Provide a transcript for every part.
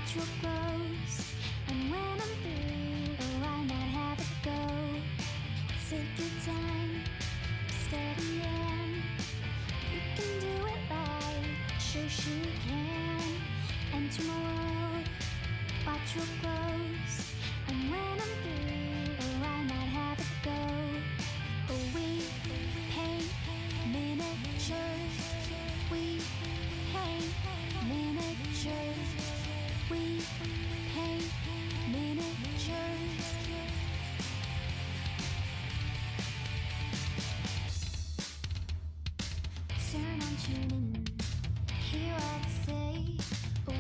watch what grows. And when I'm through, oh, why not have a go? Take your time, steady and you can do it right. Shoshie can enter my world, watch what grows. And when I'm through, oh, why not have a go? Oh, we paint miniatures. We paint miniatures. We paint miniatures. Turn on tuning, hear all I say.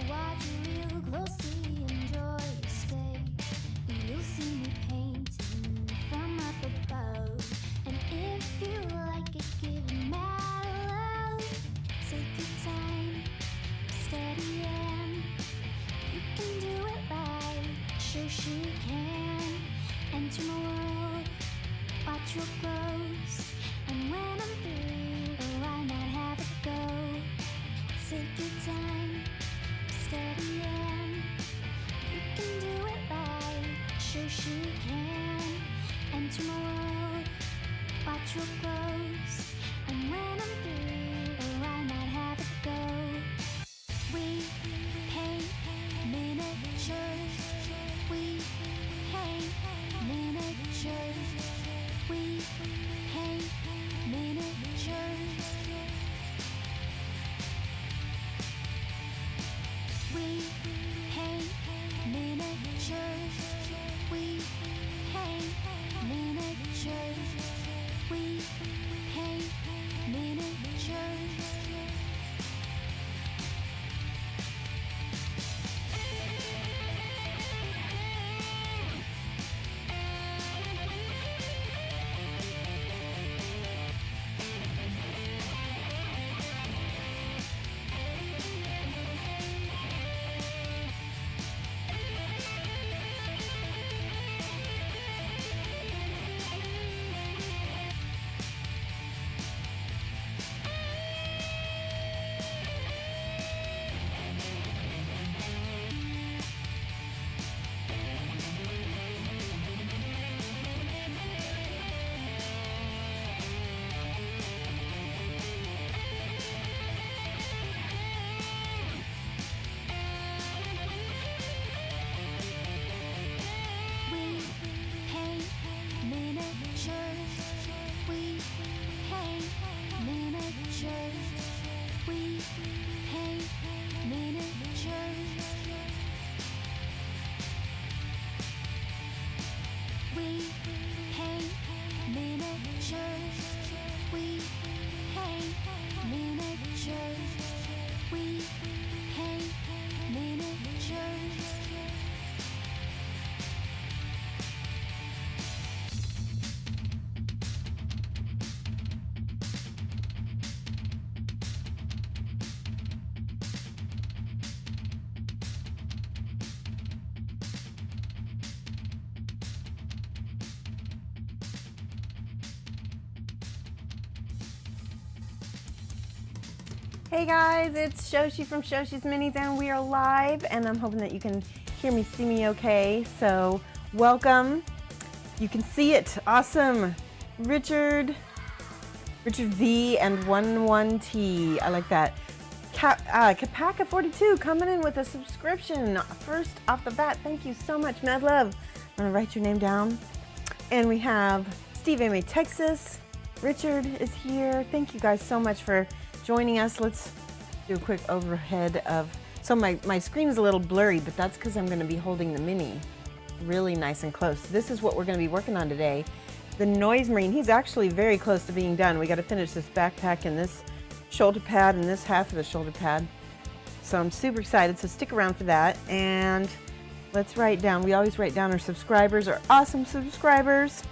Watch real closely, enjoy your stay. You'll see me painting from up above. And if you like it, give it mad love. Take your time, steady and you can do it right. Shoshie can enter my world, watch what grows. And when I'm through, oh, why not have a go? Take your time, steady and you can do it right. Shoshie can enter my world, watch what grows. And when I'm through, oh, why not have a go? We paint miniatures. We paint miniatures. We paint miniatures. We paint miniatures. We paint miniatures. We paint miniatures. Hey guys, it's Shoshie from Shoshie's Minis and we are live and I'm hoping that you can hear me, see me okay. So welcome. You can see it. Awesome. Richard V and 11T. I like that. Kapaka42 coming in with a subscription. First off the bat, thank you so much, Mad Love. I'm gonna write your name down. And we have Steve M.A. Texas. Richard is here. Thank you guys so much for joining us. Let's do a quick overhead of, so my screen is a little blurry, but that's because I'm going to be holding the mini really nice and close. This is what we're going to be working on today. The Noise Marine, he's actually very close to being done. We got to finish this backpack and this shoulder pad and this half of the shoulder pad. So I'm super excited, so stick around for that. And let's write down, we always write down our subscribers, our awesome subscribers.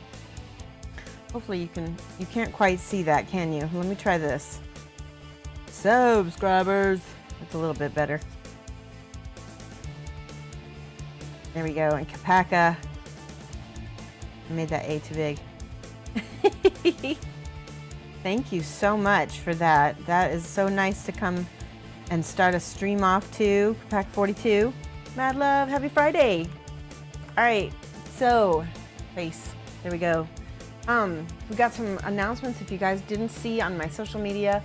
Hopefully you can't quite see that, can you? Let me try this. Subscribers. That's a little bit better. There we go. And Kapaka. I made that A too big. Thank you so much for that. That is so nice to come and start a stream off to. Kapaka42. Mad love, happy Friday. All right, so face, there we go. We got some announcements. If you guys didn't see on my social media,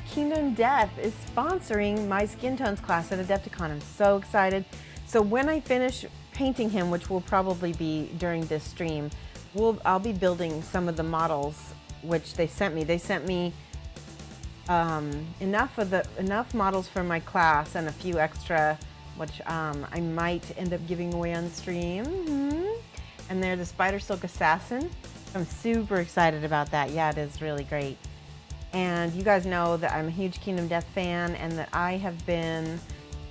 Kingdom Death is sponsoring my skin tones class at Adepticon. I'm so excited. So when I finish painting him, which will probably be during this stream, I'll be building some of the models which they sent me. They sent me enough models for my class and a few extra, which I might end up giving away on stream. And they're the Spider Silk Assassin. I'm super excited about that. Yeah, it is really great. And you guys know that I'm a huge Kingdom Death fan and that I have been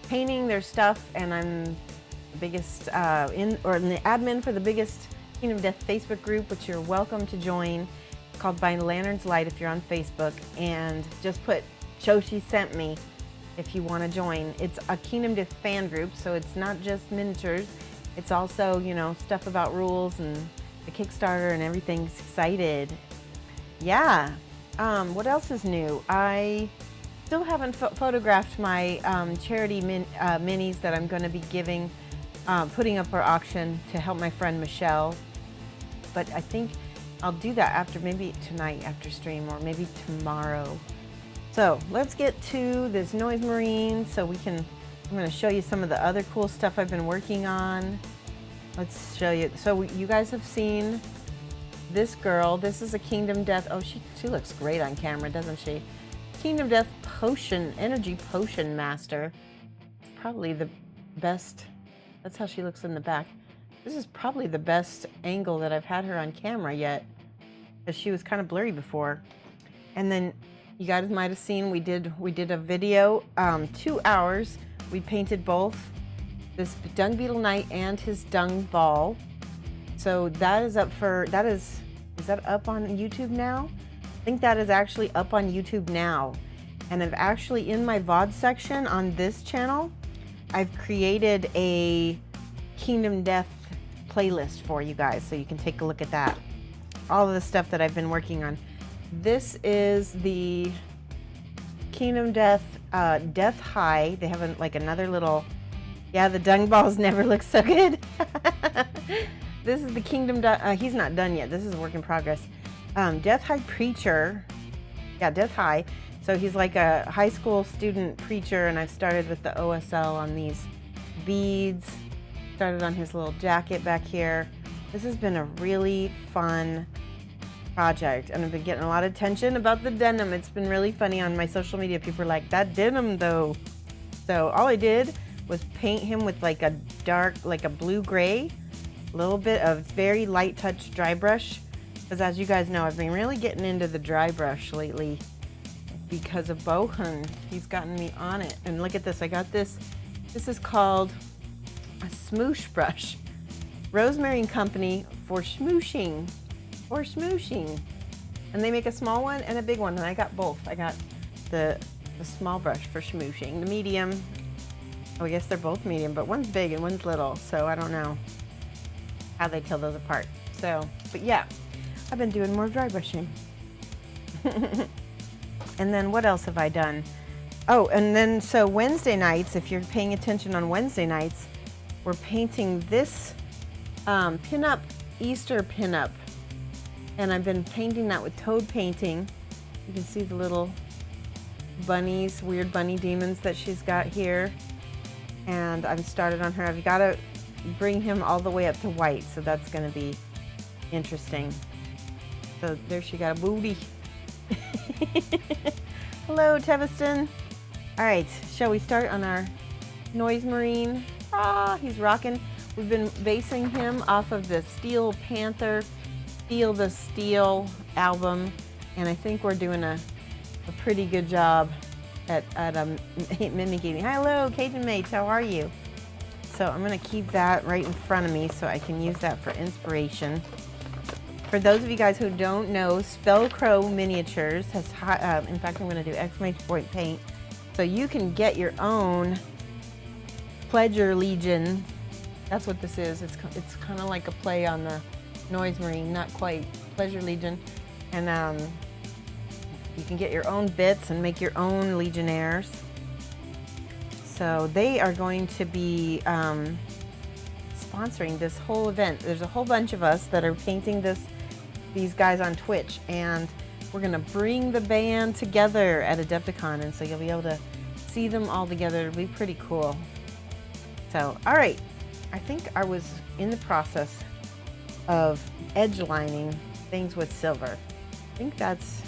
painting their stuff, and I'm the biggest in the admin for the biggest Kingdom Death Facebook group, which you're welcome to join. It's called By Lantern's Light if you're on Facebook, and just put Shoshie sent me if you want to join. It's a Kingdom Death fan group, so it's not just miniatures. It's also, you know, stuff about rules and the Kickstarter and everything's excited. Yeah. What else is new? I still haven't photographed my charity minis that I'm going to be giving, putting up for auction to help my friend Michelle. But I think I'll do that after, maybe tonight after stream, or maybe tomorrow. So let's get to this Noise Marine so we can, I'm going to show you some of the other cool stuff I've been working on. Let's show you. So you guys have seen this girl. This is a Kingdom Death. Oh, she looks great on camera, doesn't she? Kingdom Death Potion, Energy Potion Master. Probably the best. That's how she looks in the back. This is probably the best angle that I've had her on camera yet, because she was kind of blurry before. And then you guys might have seen we did a video, 2 hours. We painted both this Dung Beetle Knight and his Dung Ball. So that is up for, is that up on YouTube now? I think that is actually up on YouTube now. And I've actually, in my VOD section on this channel, I've created a Kingdom Death playlist for you guys, so you can take a look at that. All of the stuff that I've been working on. This is the Kingdom Death Death High. They have like another little, yeah, the dung balls never look so good. This is the Kingdom Death, he's not done yet. This is a work in progress. Death High Preacher. Yeah, Death High. So he's like a high school student preacher, and I've started with the OSL on these beads. Started on his little jacket back here. This has been a really fun project, and I've been getting a lot of attention about the denim. It's been really funny on my social media. People are like, that denim though. So all I did was paint him with like a dark, like a blue-gray, a little bit of very light touch dry brush, because as you guys know, I've been really getting into the dry brush lately because of Bohan. He's gotten me on it. And look at this, I got this. This is called a smoosh brush. Rosemary and Company for smooshing. And they make a small one and a big one, and I got both. I got the small brush for smooshing, the medium. Oh, I guess they're both medium, but one's big and one's little, so I don't know how they tell those apart. So, but yeah, I've been doing more dry brushing. And then what else have I done? Oh, and then so Wednesday nights, if you're paying attention on Wednesday nights, we're painting this pinup, Easter pinup. And I've been painting that with Toad Painting. You can see the little bunnies, weird bunny demons that she's got here. And I've started on her. I've got to bring him all the way up to white, so that's going to be interesting. So there she got a booty. Hello, Teviston. All right, shall we start on our Noise Marine? Ah, he's rocking. We've been basing him off of the Steel Panther, Feel the Steel album, and I think we're doing a pretty good job at mimicking. Hello, Cajun Mates, how are you? So I'm going to keep that right in front of me so I can use that for inspiration. For those of you guys who don't know, Spellcrow Miniatures has, in fact, I'm going to do exclamation point paint, so you can get your own Pleasure Legion. That's what this is. It's kind of like a play on the Noise Marine, not quite. Pleasure Legion. And you can get your own bits and make your own Legionnaires. So they are going to be sponsoring this whole event. There's a whole bunch of us that are painting these guys on Twitch, and we're gonna bring the band together at Adepticon, and so you'll be able to see them all together. It'll be pretty cool. So, all right, I think I was in the process of edge lining things with silver. I think that's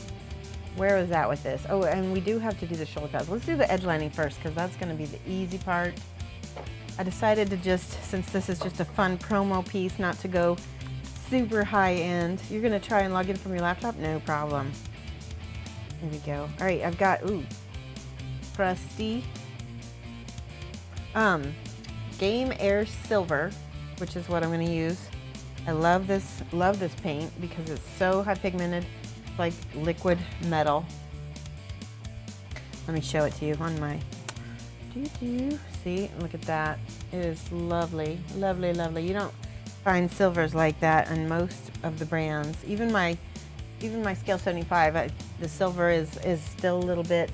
where I was at with this. Oh, and we do have to do the shoulder pads. Let's do the edge lining first, because that's gonna be the easy part. I decided to just, since this is just a fun promo piece, not to go super high end. You're gonna try and log in from your laptop? No problem. There we go. All right, I've got, crusty Game Air Silver, which is what I'm gonna use. I love this paint because it's so high pigmented, like liquid metal. Let me show it to you on my see, look at that. It is lovely, lovely, lovely. You don't find silvers like that on most of the brands. Even my scale 75, the silver is still a little bit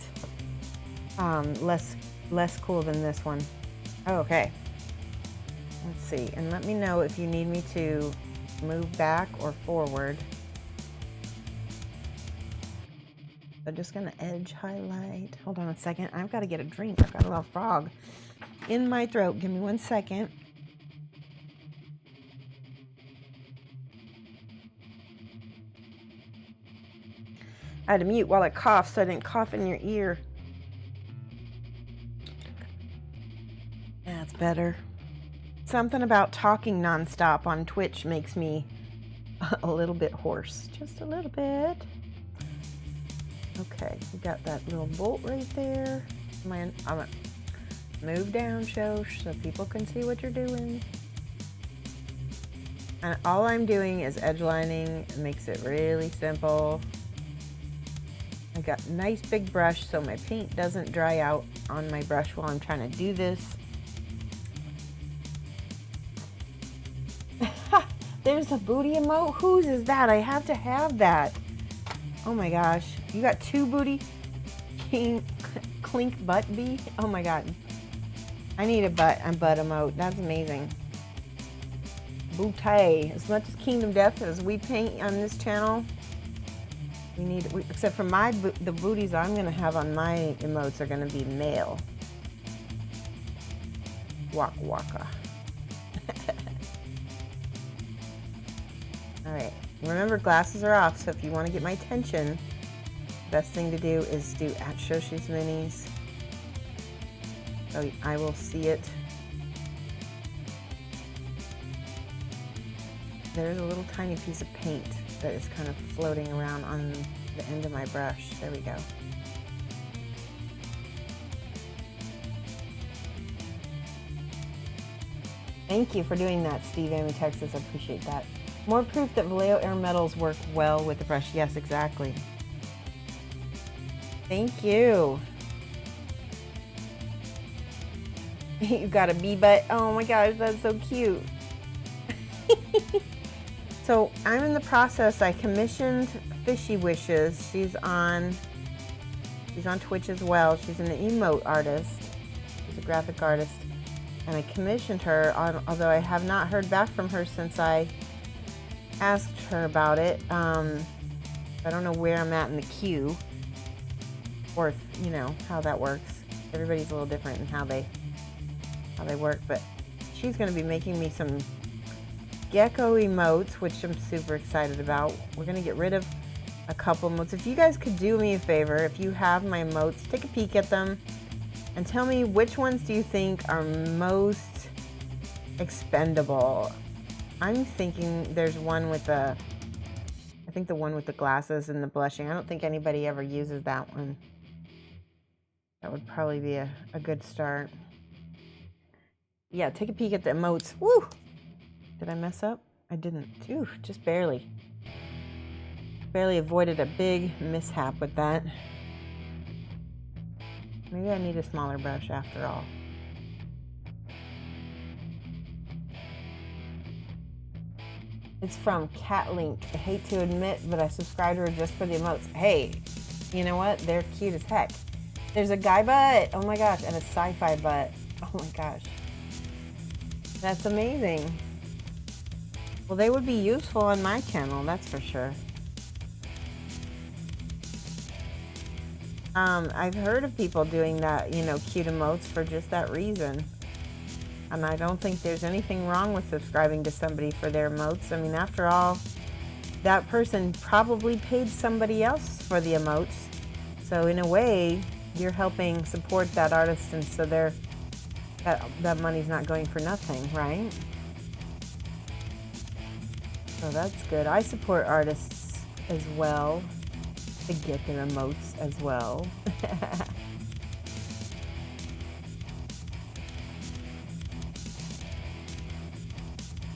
less cool than this one. Oh, okay. Let's see, and let me know if you need me to move back or forward. I'm just gonna edge highlight. Hold on a second. I've got to get a drink. I've got a little frog in my throat. Give me 1 second. I had to mute while I coughed so I didn't cough in your ear. That's better. Something about talking nonstop on Twitch makes me a little bit hoarse. Just a little bit. Okay, we got that little bolt right there. I'm gonna move down, Shosh, so people can see what you're doing. And all I'm doing is edge lining. It makes it really simple. I got a nice big brush so my paint doesn't dry out on my brush while I'm trying to do this. There's a booty emote. Whose is that? I have to have that. Oh my gosh. You got 2 booty clink butt bee? Oh my god. I need a butt emote. That's amazing. Booty. As much as Kingdom Death as we paint on this channel, except for the booties I'm gonna have on my emotes are gonna be male. Waka waka. Alright, remember glasses are off, so if you want to get my attention, best thing to do is do at Shoshie's Minis. So I will see it. There's a little tiny piece of paint that is kind of floating around on the end of my brush. There we go. Thank you for doing that, Steve Amy, Texas. I appreciate that. More proof that Vallejo Air Metals work well with the brush. Yes, exactly. Thank you. You got a bee butt. Oh my gosh, that's so cute. So I'm in the process. I commissioned Fishy Wishes. She's on Twitch as well. She's an emote artist. She's a graphic artist. And I commissioned her, although I have not heard back from her since I asked her about it. I don't know where I'm at in the queue, or how that works. Everybody's a little different in how they work, but she's going to be making me some gecko emotes, which I'm super excited about. We're going to get rid of a couple emotes. If you guys could do me a favor, if you have my emotes, take a peek at them and tell me which ones do you think are most expendable. I'm thinking there's one with I think the one with the glasses and the blushing. I don't think anybody ever uses that one. That would probably be a good start. Yeah, take a peek at the emotes. Woo! Did I mess up? I didn't. Ooh, just barely. Barely avoided a big mishap with that. Maybe I need a smaller brush after all. It's from Catlink. I hate to admit, but I subscribed to her just for the emotes. Hey, you know what? They're cute as heck. There's a guy butt. Oh my gosh. And a sci-fi butt. Oh my gosh. That's amazing. Well, they would be useful on my channel, that's for sure. I've heard of people doing that, you know, cute emotes for just that reason. And I don't think there's anything wrong with subscribing to somebody for their emotes. I mean, after all, that person probably paid somebody else for the emotes. So in a way, you're helping support that artist, and so that money's not going for nothing, right? So that's good. I support artists as well to get their emotes as well.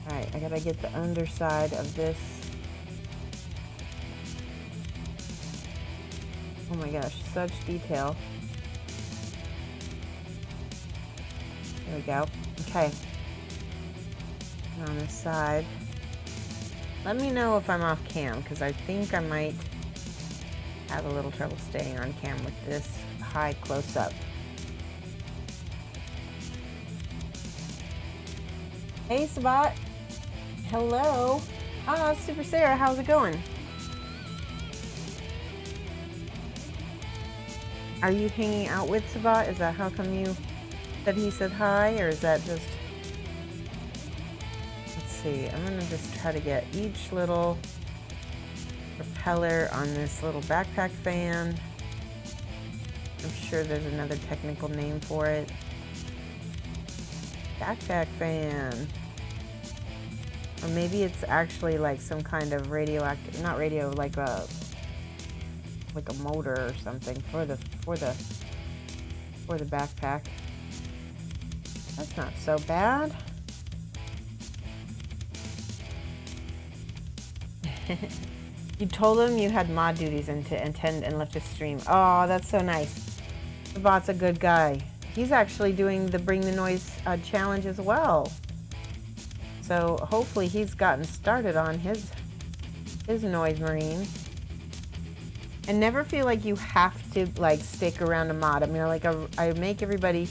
Alright, I gotta get the underside of this. Oh my gosh, such detail. There we go. Okay. And on this side. Let me know if I'm off cam, because I think I might have a little trouble staying on cam with this high close-up. Hey, Sabat. Hello. Ah, Super Sarah, how's it going? Are you hanging out with Sabat? Is that how come you said he said hi, or is that just... Let's see, I'm gonna just try to get each little propeller on this little backpack fan. I'm sure there's another technical name for it. Backpack fan. Or maybe it's actually like some kind of radioactive, not radio, like a motor or something for the backpack. That's not so bad. You told him you had mod duties and to attend and left his stream. Oh, that's so nice. The bot's a good guy. He's actually doing the Bring the Noise challenge as well. So hopefully he's gotten started on his Noise Marine. And never feel like you have to like stick around a mod. I mean, like I make everybody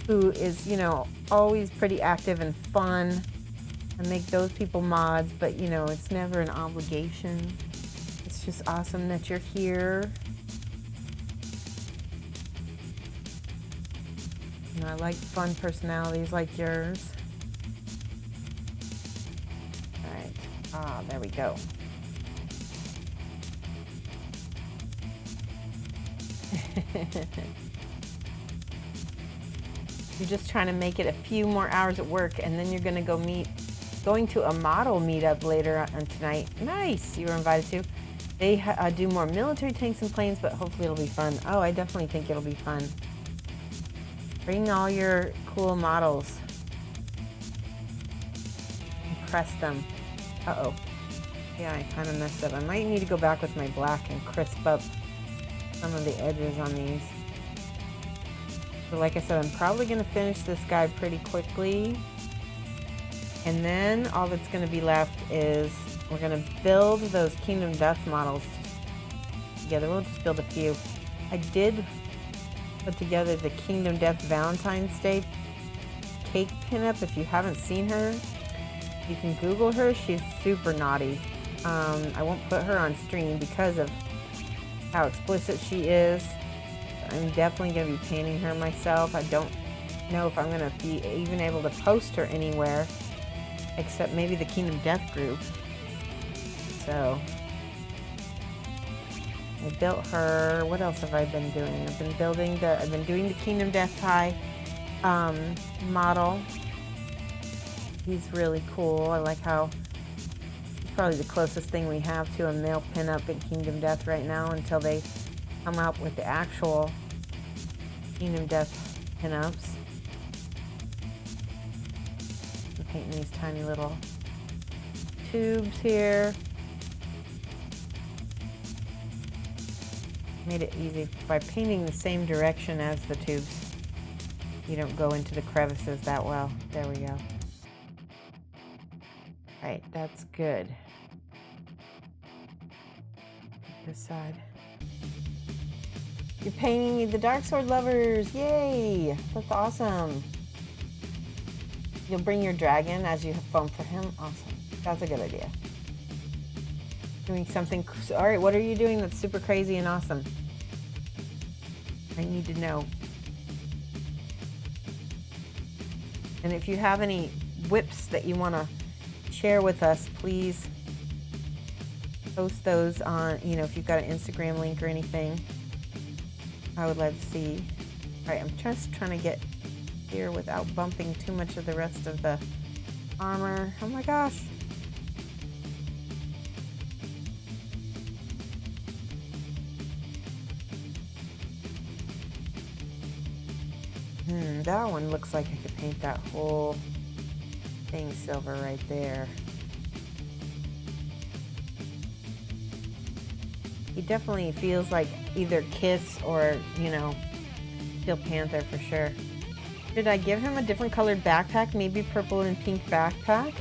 who is, you know, always pretty active and fun. I make those people mods, but you know, it's never an obligation. It's just awesome that you're here. And I like fun personalities like yours. All right. Ah, there we go. You're just trying to make it a few more hours at work, and then you're going to going to a model meetup later on tonight. Nice, you were invited to. They do more military tanks and planes, but hopefully it'll be fun. Oh, I definitely think it'll be fun. Bring all your cool models. Impress them. Uh-oh. Yeah, I kind of messed up. I might need to go back with my black and crisp up some of the edges on these. So like I said, I'm probably going to finish this guy pretty quickly. And then all that's going to be left is we're going to build those Kingdom Death models together. We'll just build a few. I did put together the Kingdom Death Valentine's Day cake pinup. If you haven't seen her, you can Google her. She's super naughty. I won't put her on stream because of how explicit she is. I'm definitely going to be painting her myself. I don't know if I'm going to be even able to post her anywhere except maybe the Kingdom Death group. So I built her. What else have I been doing? I've been doing the Kingdom Death High model. He's really cool. I like how he's probably the closest thing we have to a male pinup in Kingdom Death right now until they come out with the actual Kingdom Death pinups. I'm painting these tiny little tubes here. Made it easy by painting the same direction as the tubes. You don't go into the crevices that well. There we go. Right, that's good. This side. You're painting the Dark Sword lovers. Yay! That's awesome. You'll bring your dragon as you have fun for him. Awesome. That's a good idea. Doing something. All right, what are you doing that's super crazy and awesome? I need to know. And if you have any whips that you want to share with us, please post those on, if you've got an Instagram link or anything. I would love to see. All right, I'm just trying to get here without bumping too much of the rest of the armor. Oh my gosh. That one looks like I could paint that whole thing silver right there. He definitely feels like either Kiss or, Steel Panther for sure. Should I give him a different colored backpack? Maybe purple and pink backpack?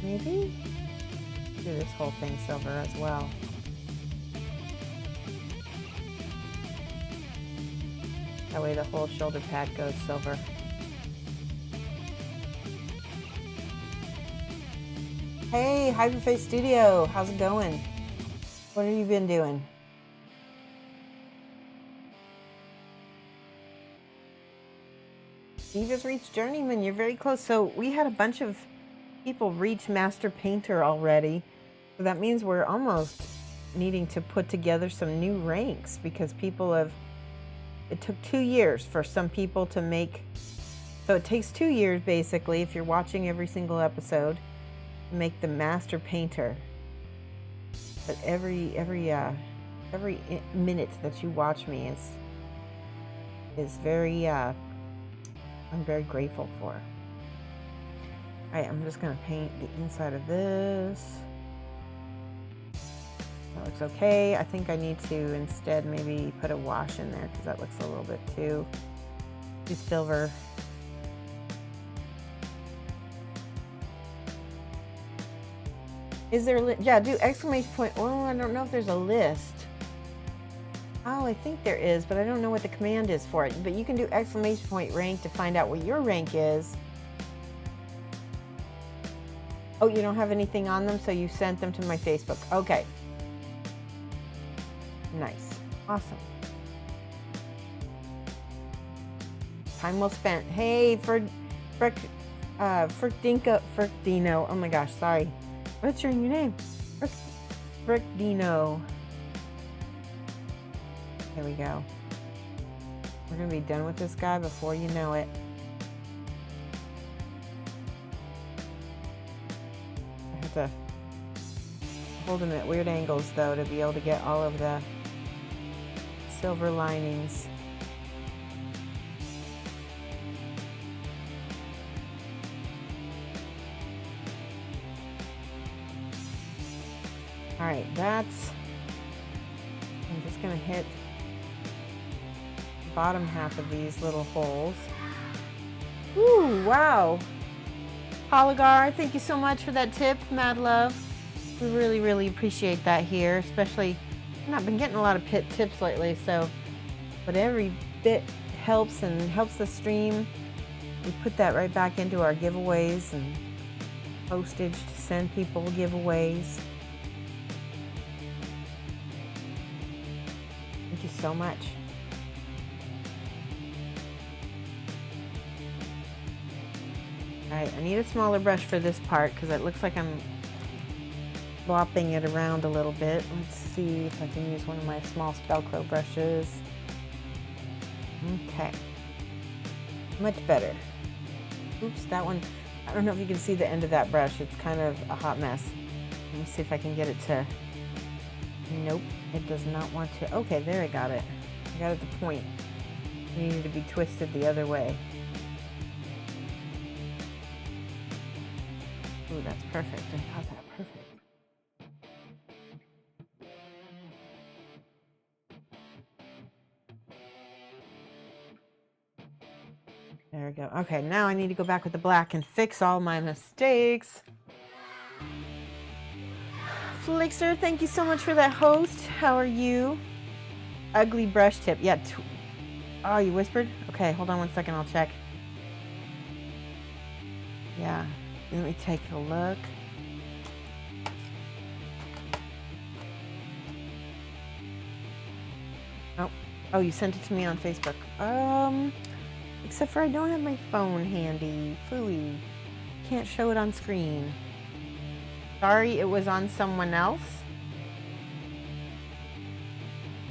Maybe? Do this whole thing silver as well. That way the whole shoulder pad goes silver. Hey, Hyperface Studio, how's it going? What have you been doing? You just reached Journeyman, you're very close. So we had a bunch of people reach Master Painter already. So that means we're almost needing to put together some new ranks because people have, it took 2 years for some people to make, so it takes 2 years basically if you're watching every single episode to make the Master Painter. But every minute that you watch me is very I'm very grateful for. All right, I'm just gonna paint the inside of this. That looks okay. I think I need to instead maybe put a wash in there because that looks a little bit too silver. Is there a yeah, do exclamation point. Oh, I don't know if there's a list. Oh, I think there is, but I don't know what the command is for it. But you can do exclamation point rank to find out what your rank is. Oh, you don't have anything on them, so you sent them to my Facebook. Okay. Nice. Awesome. Time well spent. Hey, Frickdino. Oh my gosh, sorry. What's your new name? Frickdino. Here we go. We're gonna be done with this guy before you know it. I have to hold him at weird angles though to be able to get all of the silver linings. All right, I'm just gonna hit the bottom half of these little holes. Ooh, wow. Hologar, thank you so much for that tip, mad love. We really, really appreciate that here, especially, I've not been getting a lot of pit tips lately, so, but every bit helps and helps the stream. We put that right back into our giveaways and postage to send people giveaways. Thank you so much. All right, I need a smaller brush for this part because it looks like I'm flopping it around a little bit. Let's see if I can use one of my small Spellcrow brushes. Okay, much better. Oops, that one, I don't know if you can see the end of that brush. It's kind of a hot mess. Let me see if I can get it to, nope, it does not want to. Okay, there I got it. I got it at the point. It needed to be twisted the other way. Ooh, that's perfect. I got that perfect. There we go. Okay, now I need to go back with the black and fix all my mistakes. Flixer, thank you so much for that host. How are you? Ugly brush tip. Yeah. Oh, you whispered? Okay, hold on one second. I'll check. Yeah. Let me take a look. Oh, you sent it to me on Facebook. Except for I don't have my phone handy. Phooey. Can't show it on screen. Sorry, it was on someone else.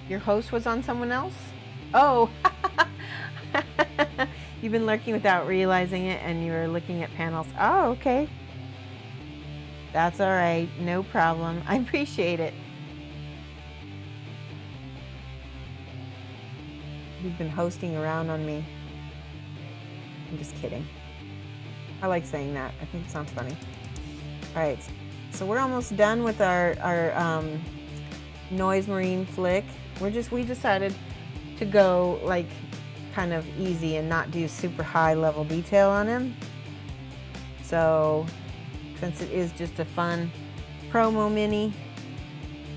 Your host was on someone else? Oh. You've been lurking without realizing it and you were looking at panels. Oh, okay. That's all right. No problem. I appreciate it. You've been hosting around on me. I'm just kidding. I like saying that. I think it sounds funny. All right. So we're almost done with our noise marine flick. We decided to go like kind of easy and not do super high level detail on him. So since it is just a fun promo mini,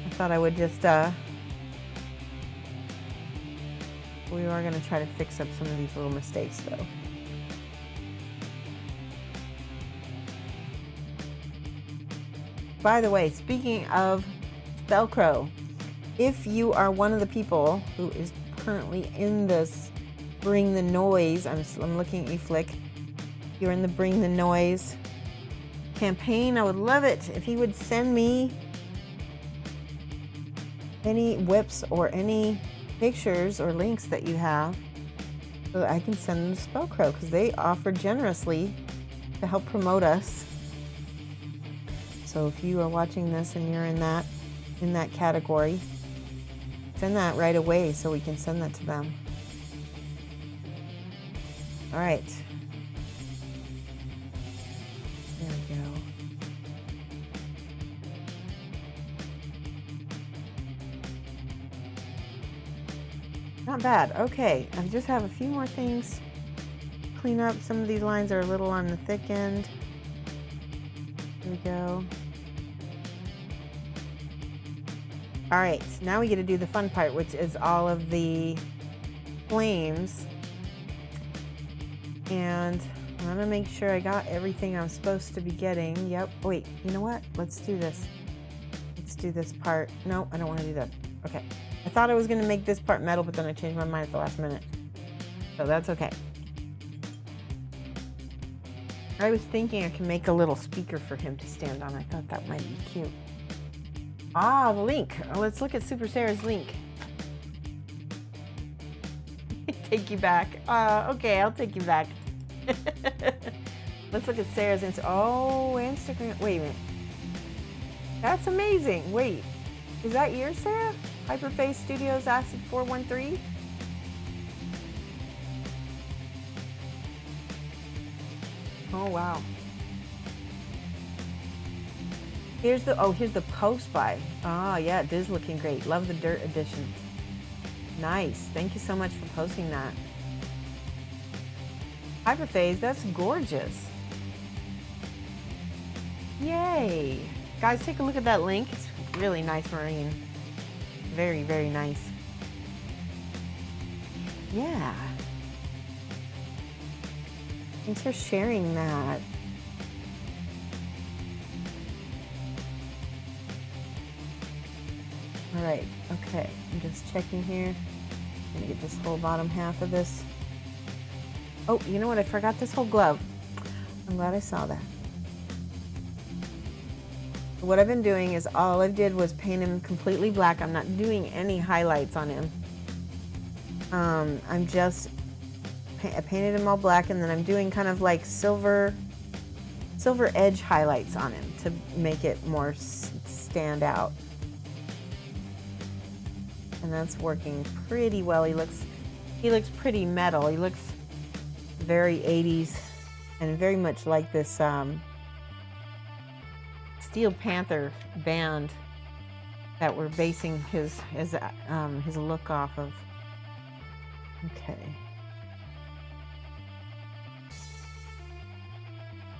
I thought I would just we are going to try to fix up some of these little mistakes though. By the way, speaking of Spellcrow, if you are one of the people who is currently in this Bring the Noise, I'm looking at you, Flick. You're in the Bring the Noise campaign. I would love it if you would send me any whips or any pictures or links that you have so that I can send them to Spellcrow, because they offer generously to help promote us. So if you are watching this and you're in that category, send that right away so we can send that to them. All right. There we go. Not bad. Okay, I just have a few more things. Clean up. Some of these lines are a little on the thick end. There we go. All right, now we get to do the fun part, which is all of the flames. And I'm gonna make sure I got everything I'm supposed to be getting. Yep. Wait, you know what? Let's do this. Let's do this part. No, I don't want to do that. Okay. I thought I was gonna make this part metal, but then I changed my mind at the last minute. So that's okay. I was thinking I can make a little speaker for him to stand on. I thought that might be cute. Ah, the link. Let's look at Super Sarah's link. Take you back. Okay, I'll take you back. Let's look at Sarah's Instagram. Wait a minute. That's amazing. Wait, is that yours, Sarah? Hyperface Studios Acid 413? Oh, wow. Here's the post by. Oh, yeah, it is looking great. Love the dirt edition. Nice. Thank you so much for posting that. Hyperphase, that's gorgeous. Yay. Guys, take a look at that link. It's really nice marine. Very, very nice. Yeah. Thanks for sharing that. All right, okay, I'm just checking here. I'm gonna get this whole bottom half of this. Oh, you know what? I forgot this whole glove. I'm glad I saw that. What I've been doing is all I did was paint him completely black. I'm not doing any highlights on him. I painted him all black, and then I'm doing kind of like silver edge highlights on him to make it more stand out. And that's working pretty well. He looks pretty metal. He looks very 80s and very much like this Steel Panther band that we're basing his look off of. Okay.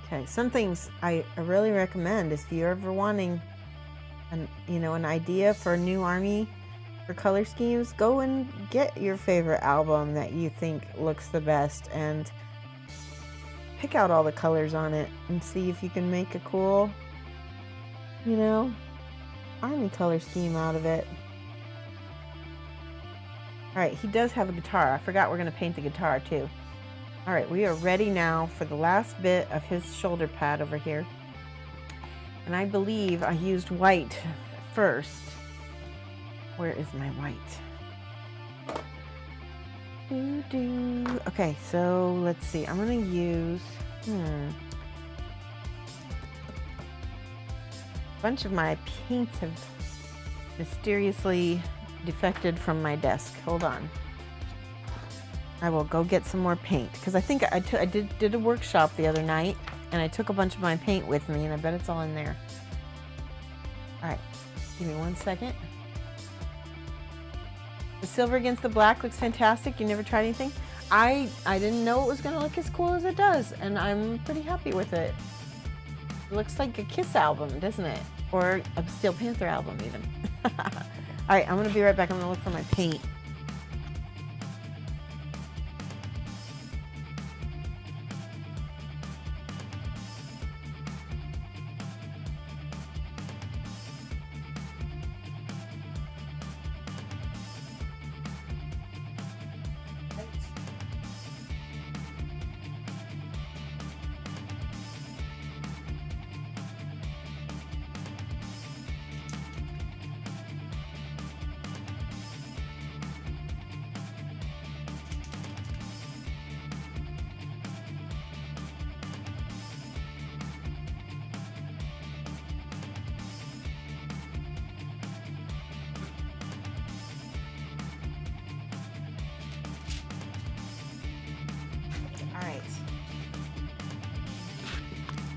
Okay, some things I really recommend is if you're ever wanting an idea for a new army for color schemes, go and get your favorite album that you think looks the best and pick out all the colors on it and see if you can make a cool, you know, army color scheme out of it. All right, he does have a guitar. I forgot we're going to paint the guitar too. All right, we are ready now for the last bit of his shoulder pad over here. And I believe I used white first. Where is my white? Okay, so let's see. I'm going to use... A bunch of my paints have mysteriously defected from my desk. Hold on. I will go get some more paint because I think I did a workshop the other night and I took a bunch of my paint with me and I bet it's all in there. All right, give me 1 second. The silver against the black looks fantastic. You never tried anything? I didn't know it was going to look as cool as it does, and I'm pretty happy with it. It looks like a Kiss album, doesn't it? Or a Steel Panther album, even. All right, I'm going to be right back. I'm going to look for my paint.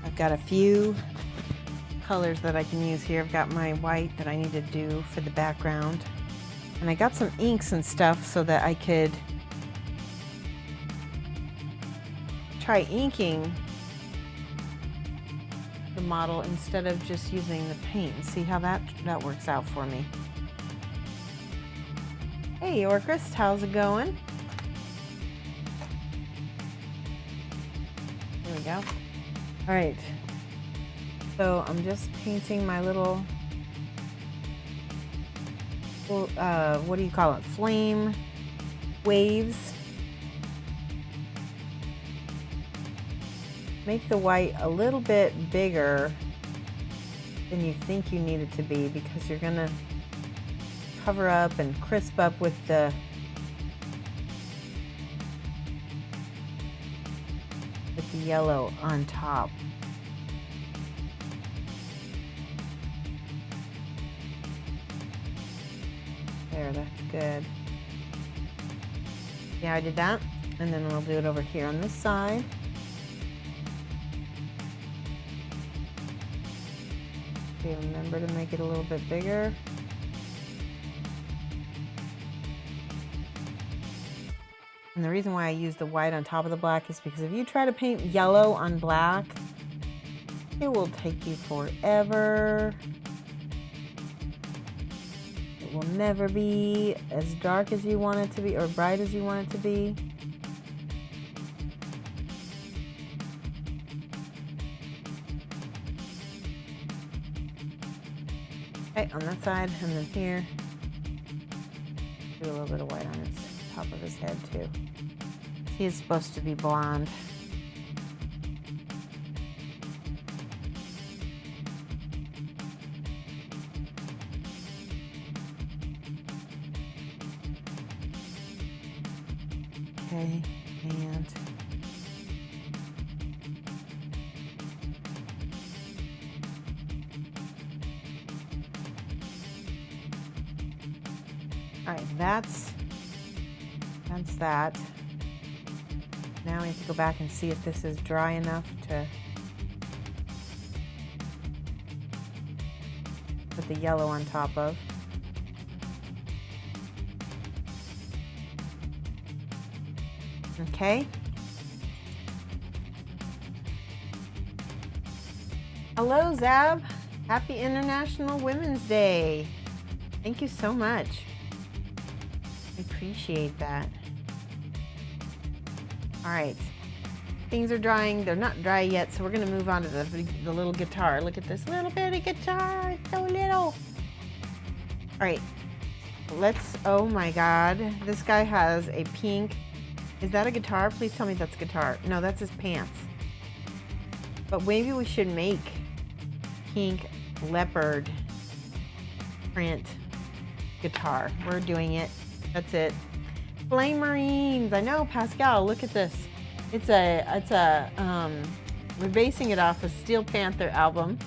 I've got a few colors that I can use here. I've got my white that I need to do for the background. And I got some inks and stuff so that I could try inking the model instead of just using the paint and see how that works out for me. Hey Orchrist, how's it going? There we go. All right, so I'm just painting my little, what do you call it, flame waves. Make the white a little bit bigger than you think you need it to be because you're gonna cover up and crisp up with the yellow on top. There, that's good. Yeah, I did that, and then we'll do it over here on this side. Okay, remember to make it a little bit bigger. And the reason why I use the white on top of the black is because if you try to paint yellow on black, it will take you forever. It will never be as dark as you want it to be or bright as you want it to be. Okay, on that side, and then here, do a little bit of white on its top of his head too. He is supposed to be blonde. Okay, and all right, that's that. Now we have to go back and see if this is dry enough to put the yellow on top of. Okay. Hello, Zab. Happy International Women's Day. Thank you so much. appreciate that. All right. Things are drying. They're not dry yet, so we're going to move on to the little guitar. Look at this little bitty guitar. It's so little. All right. Oh my God. This guy has a pink. Is that a guitar? Please tell me that's a guitar. No, that's his pants. But maybe we should make pink leopard print guitar. We're doing it. That's it. Flame Marines. I know, Pascal, look at this. We're basing it off a Steel Panther album.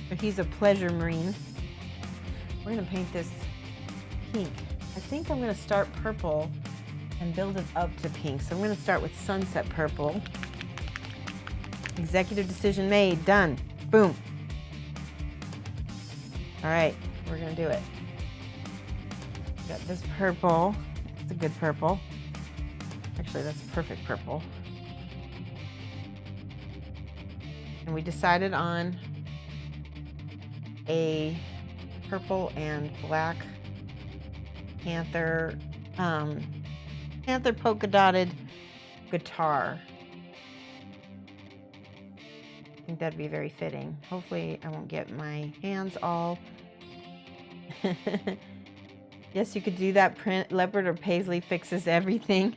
But he's a pleasure marine. We're gonna paint this pink. I think I'm gonna start purple and build it up to pink. So I'm gonna start with Sunset Purple. Executive decision made, done, boom. All right, we're gonna do it. Got this purple, it's a good purple. Actually, that's perfect purple. And we decided on a purple and black panther polka dotted guitar. I think that'd be very fitting. Hopefully I won't get my hands all. Yes, you could do that. Print leopard or paisley fixes everything.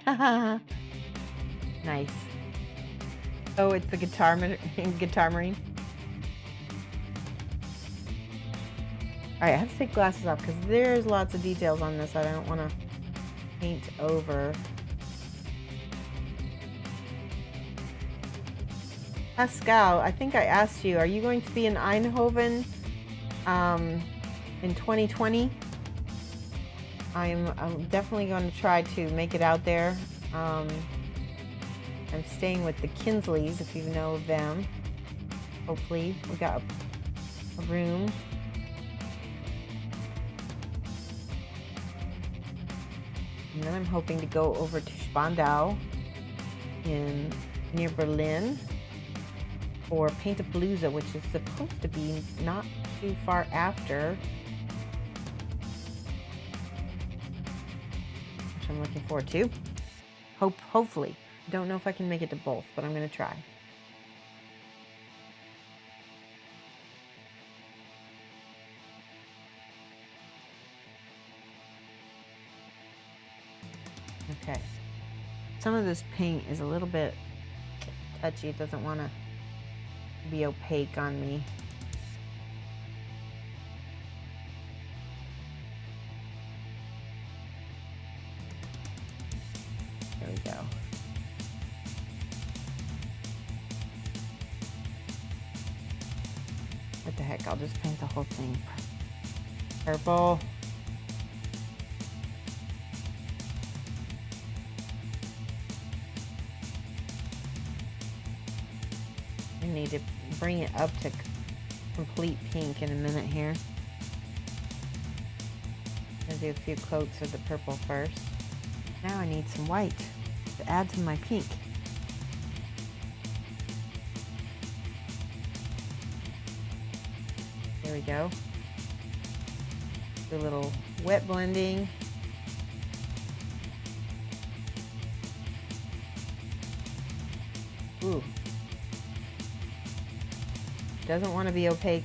Nice. Oh, it's the guitar marine. All right, I have to take glasses off because there's lots of details on this that I don't want to paint over. Pascal, I think I asked you, are you going to be in Eindhoven in 2020? I'm definitely going to try to make it out there. I'm staying with the Kinsleys, if you know them. Hopefully, we got a room. And then I'm hoping to go over to Spandau near Berlin for Paint-A-Palooza, which is supposed to be not too far after. Which I'm looking forward to. Hopefully. Don't know if I can make it to both, but I'm going to try. Okay. Some of this paint is a little bit touchy. It doesn't want to be opaque on me. There we go. What the heck? I'll just paint the whole thing purple. I need to bring it up to complete pink in a minute here. I'll do a few coats of the purple first. Now I need some white to add to my pink. There we go. Do a little wet blending. Ooh. Doesn't want to be opaque.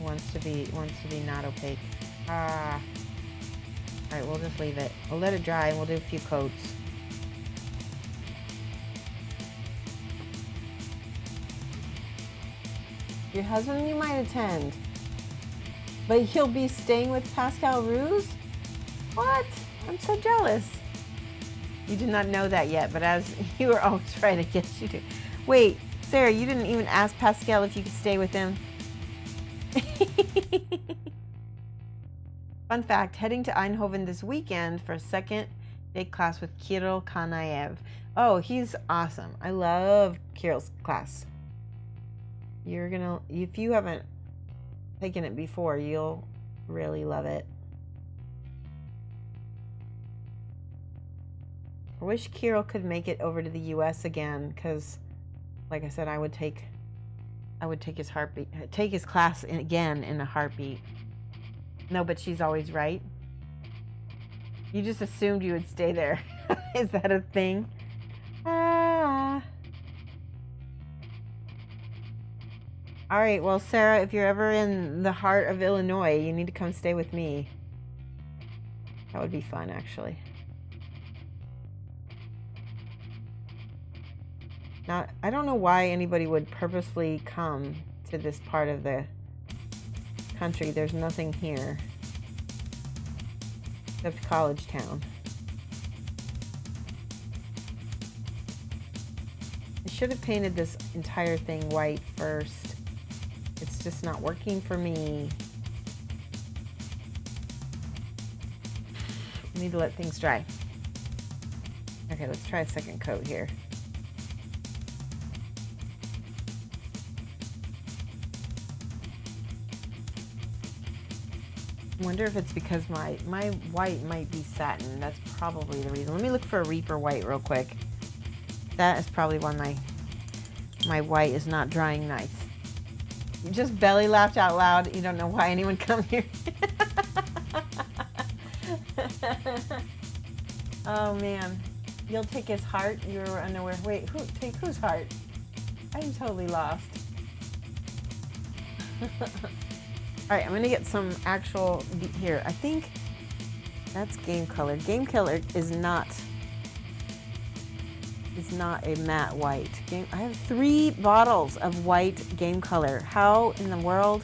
Wants to be not opaque. Ah. All right, we'll just leave it. We'll let it dry and we'll do a few coats. Your husband, you might attend, but he'll be staying with Pascal Ruse? What? I'm so jealous. You did not know that yet, but as you were always trying to get you to. Wait, Sarah, you didn't even ask Pascal if you could stay with him? Fun fact, heading to Eindhoven this weekend for a second day class with Kirill Kanaev. Oh, he's awesome. I love Kirill's class. If you haven't taken it before, you'll really love it. I wish Kirill could make it over to the US again, because, like I said, I would take I would take his heartbeat, take his class again in a heartbeat. No, but she's always right. You just assumed you would stay there. Is that a thing? Ah. All right, well, Sarah, if you're ever in the heart of Illinois, you need to come stay with me. That would be fun, actually. Now, I don't know why anybody would purposely come to this part of the country. There's nothing here except College Town. I should have painted this entire thing white first. It's just not working for me. I need to let things dry. Okay, let's try a second coat here. I wonder if it's because my white might be satin. That's probably the reason. Let me look for a Reaper white real quick. That is probably why my white is not drying nice. You just belly laughed out loud. You don't know why anyone come here. Oh man, you'll take his heart. You were unaware. Wait, take whose heart? I'm totally lost. All right, I'm gonna get some actual here. I think that's Game Color. Game Color is not a matte white. I have 3 bottles of white Game Color. How in the world?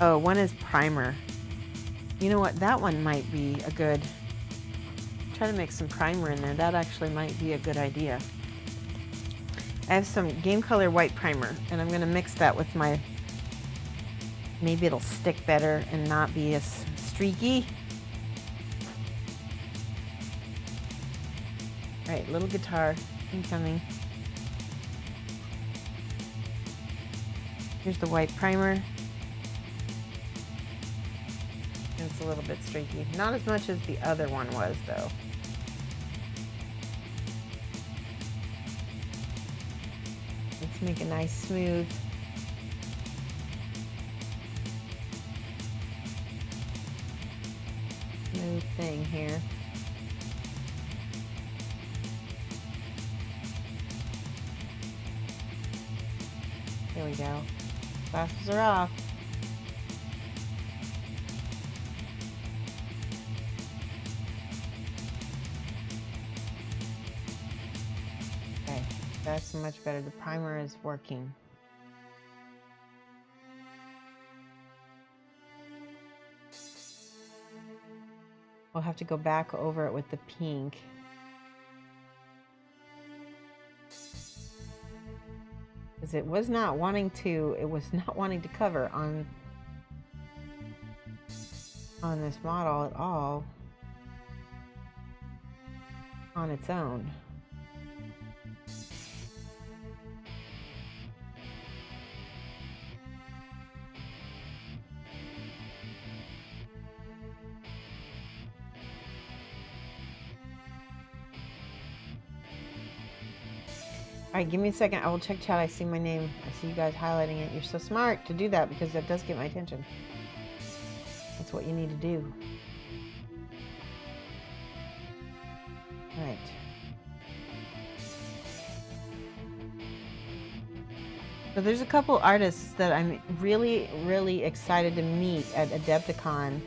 Oh, one is primer. You know what? That one might be a good. Try to mix some primer in there. That actually might be a good idea. I have some Game Color white primer, and I'm going to mix that with my. Maybe it'll stick better and not be as streaky. All right, little guitar incoming. Here's the white primer. It's a little bit streaky. Not as much as the other one was, though. Let's make a nice smooth. Smooth thing here. There we go. Glasses are off. Okay, that's much better. The primer is working. We'll have to go back over it with the pink. Because it was not wanting to cover on this model at all on its own. All right, give me a second. I will check chat. I see my name. I see you guys highlighting it. You're so smart to do that because that does get my attention. That's what you need to do. All right. So there's a couple artists that I'm really, really excited to meet at Adepticon.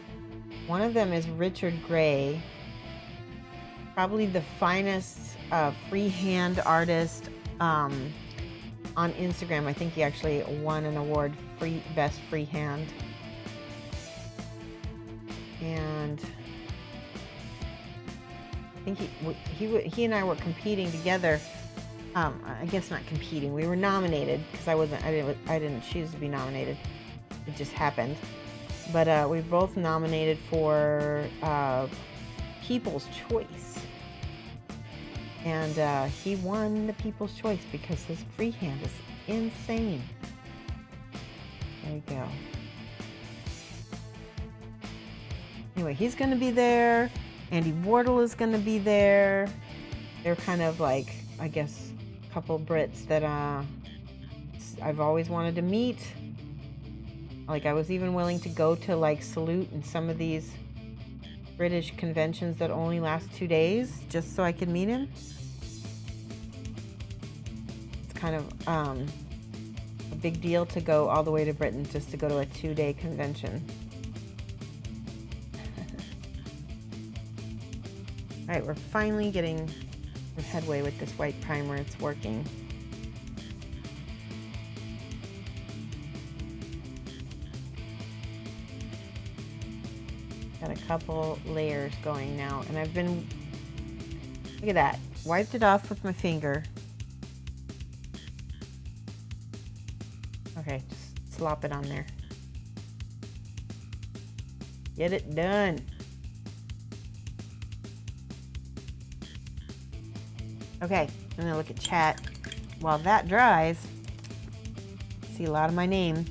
One of them is Richard Gray, probably the finest freehand artist on Instagram. I think he actually won an award for best freehand. And I think he and I were competing together. I guess not competing. We were nominated because I didn't choose to be nominated. It just happened. But we both nominated for People's Choice. And he won the People's Choice because his freehand is insane. There you go. Anyway, he's going to be there. Andy Wardle is going to be there. They're kind of like, I guess, couple Brits that I've always wanted to meet. Like, I was even willing to go to like Salute and some of these British conventions that only last 2 days just so I could meet him. It's kind of a big deal to go all the way to Britain just to go to a 2-day convention. All right, we're finally getting some headway with this white primer. It's working. Got a couple layers going now, and I've been, look at that, wiped it off with my finger. Okay, just slop it on there. Get it done. Okay, I'm gonna look at chat. While that dries, see a lot of my name.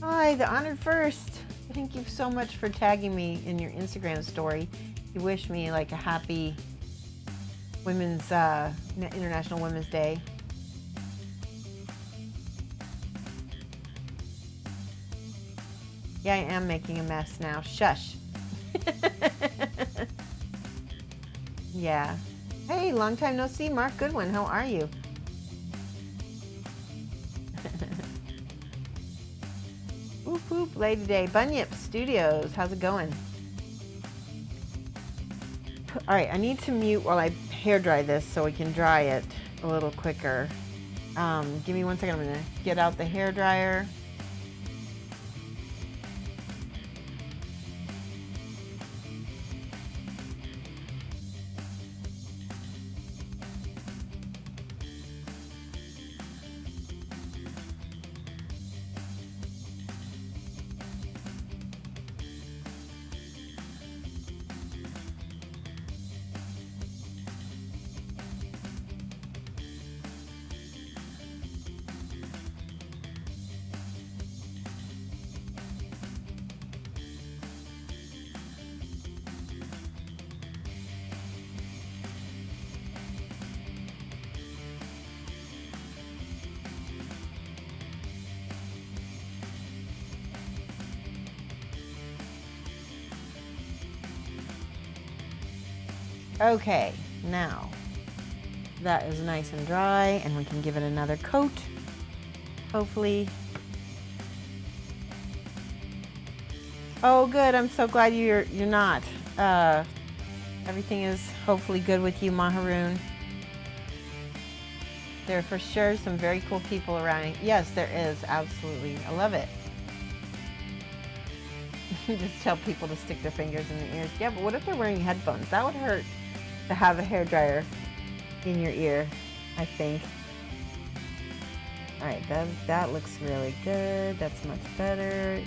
Hi, the honored first. Thank you so much for tagging me in your Instagram story. You wish me like a happy Women's International Women's Day. Yeah, I am making a mess now. Shush. Yeah. Hey, long time no see, Mark Goodwin. How are you? Whoop whoop, Lady Day. Bunyip Studios. How's it going? All right, I need to mute while I hair dry this so we can dry it a little quicker. Give me 1 second. I'm gonna get out the hair dryer. Okay, now that is nice and dry, and we can give it another coat, hopefully. Oh, good. I'm so glad you're not. Everything is hopefully good with you, Maharoon. There are for sure some very cool people around. Yes, there is. Absolutely. I love it. Just tell people to stick their fingers in their ears. Yeah, but what if they're wearing headphones? That would hurt to have a hairdryer in your ear, I think. All right, that looks really good. That's much better.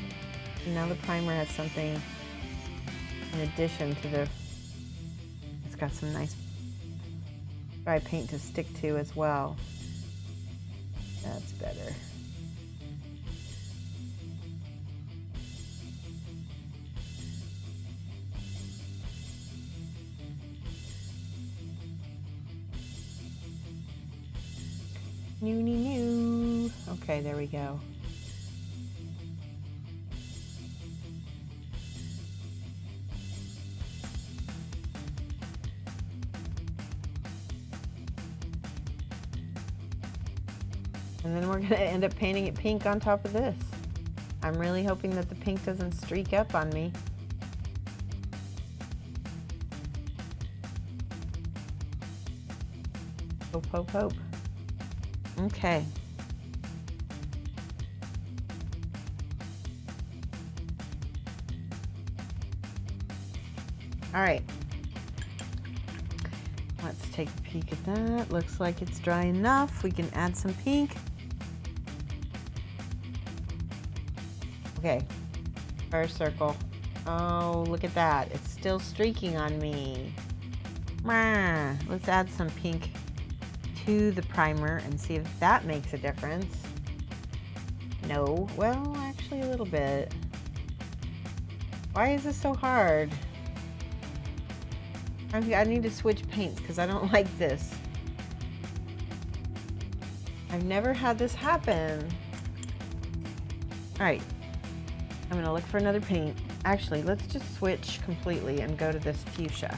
Now the primer has something in addition to the, it's got some nice dry paint to stick to as well. That's better. New. Okay, there we go. And then we're gonna end up painting it pink on top of this. I'm really hoping that the pink doesn't streak up on me. Hope, hope, hope. Okay. All right. Let's take a peek at that. Looks like it's dry enough. We can add some pink. Okay. First circle. Oh, look at that. It's still streaking on me. Let's add some pink to the primer and see if that makes a difference. No, well, actually a little bit. Why is this so hard? I need to switch paints because I don't like this. I've never had this happen. All right, I'm gonna look for another paint. Actually, let's just switch completely and go to this fuchsia.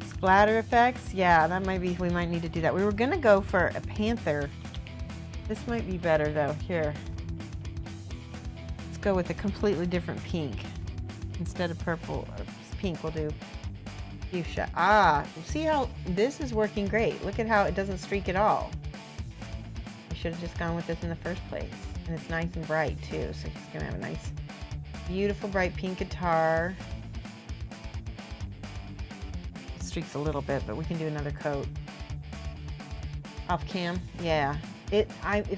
Splatter effects, yeah, that might be, we might need to do that. We were gonna go for a panther. This might be better though, here. Let's go with a completely different pink. Instead of purple or pink, we'll do fuchsia. Ah, see how this is working great. Look at how it doesn't streak at all. I should have just gone with this in the first place. And it's nice and bright too, so she's gonna have a nice, beautiful bright pink guitar. It streaks a little bit, but we can do another coat. Off cam, yeah. If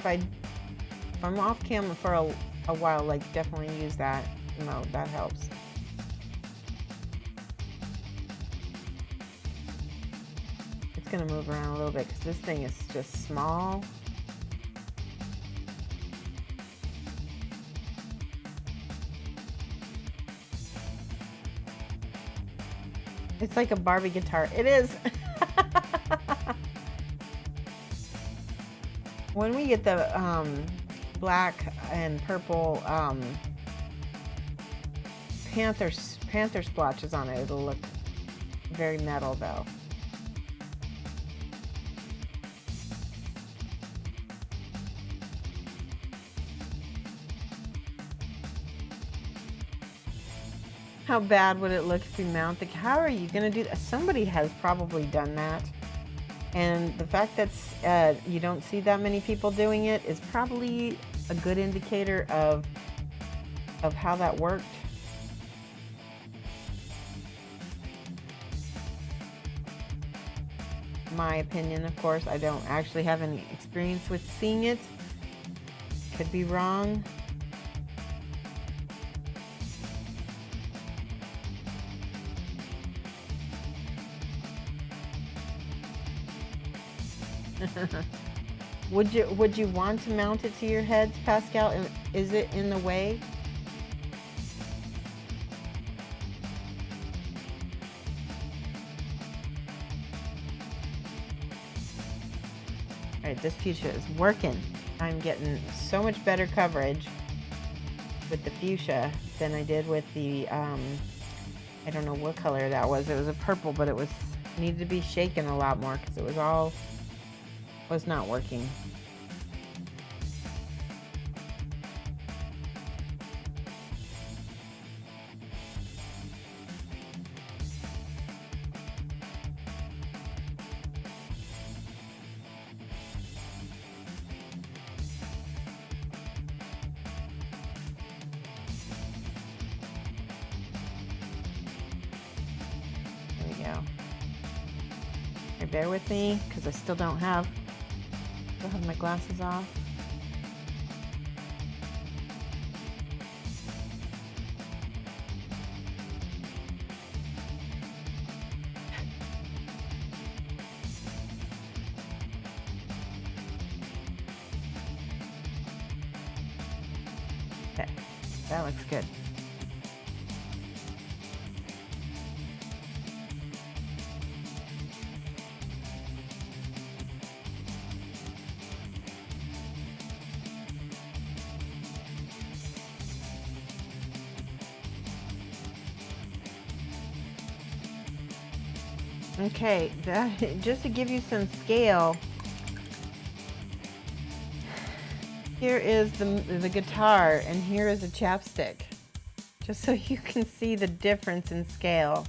I'm off camera for a while, like definitely use that mode. That helps. It's gonna move around a little bit because this thing is just small. It's like a Barbie guitar. It is. When we get the black and purple panther splotches on it, it'll look very metal though. How bad would it look if you mount the, how are you gonna do that? Somebody has probably done that. And the fact that you don't see that many people doing it is probably a good indicator of how that worked. My opinion, of course, I don't actually have any experience with seeing it. Could be wrong. Would you want to mount it to your heads, Pascal? Is it in the way? All right, this fuchsia is working. I'm getting so much better coverage with the fuchsia than I did with the I don't know what color that was. It was a purple, but it needed to be shaken a lot more because it was not working. There we go. Okay, bear with me because I still have my glasses off. Okay, that looks good. Okay, just to give you some scale, here is the guitar and here is a chapstick, just so you can see the difference in scale.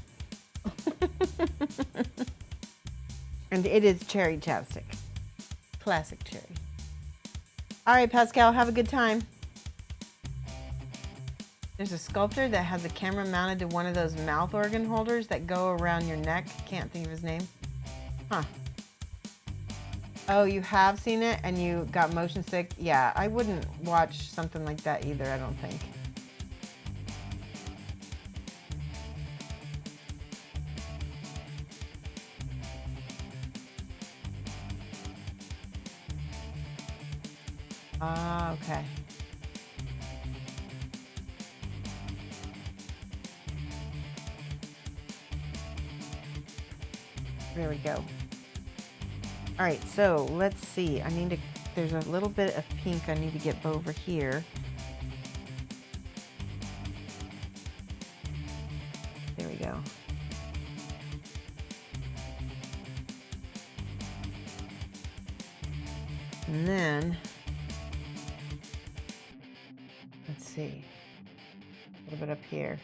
And it is cherry chapstick, classic cherry. All right, Pascal, have a good time. There's a sculptor that has a camera mounted to one of those mouth organ holders that go around your neck. Can't think of his name. Huh. Oh, you have seen it and you got motion sick? Yeah, I wouldn't watch something like that either, I don't think. Ah, okay. There we go. All right, so let's see. I need to there's a little bit of pink I need to get over here. There we go. And then, let's see, a little bit up here.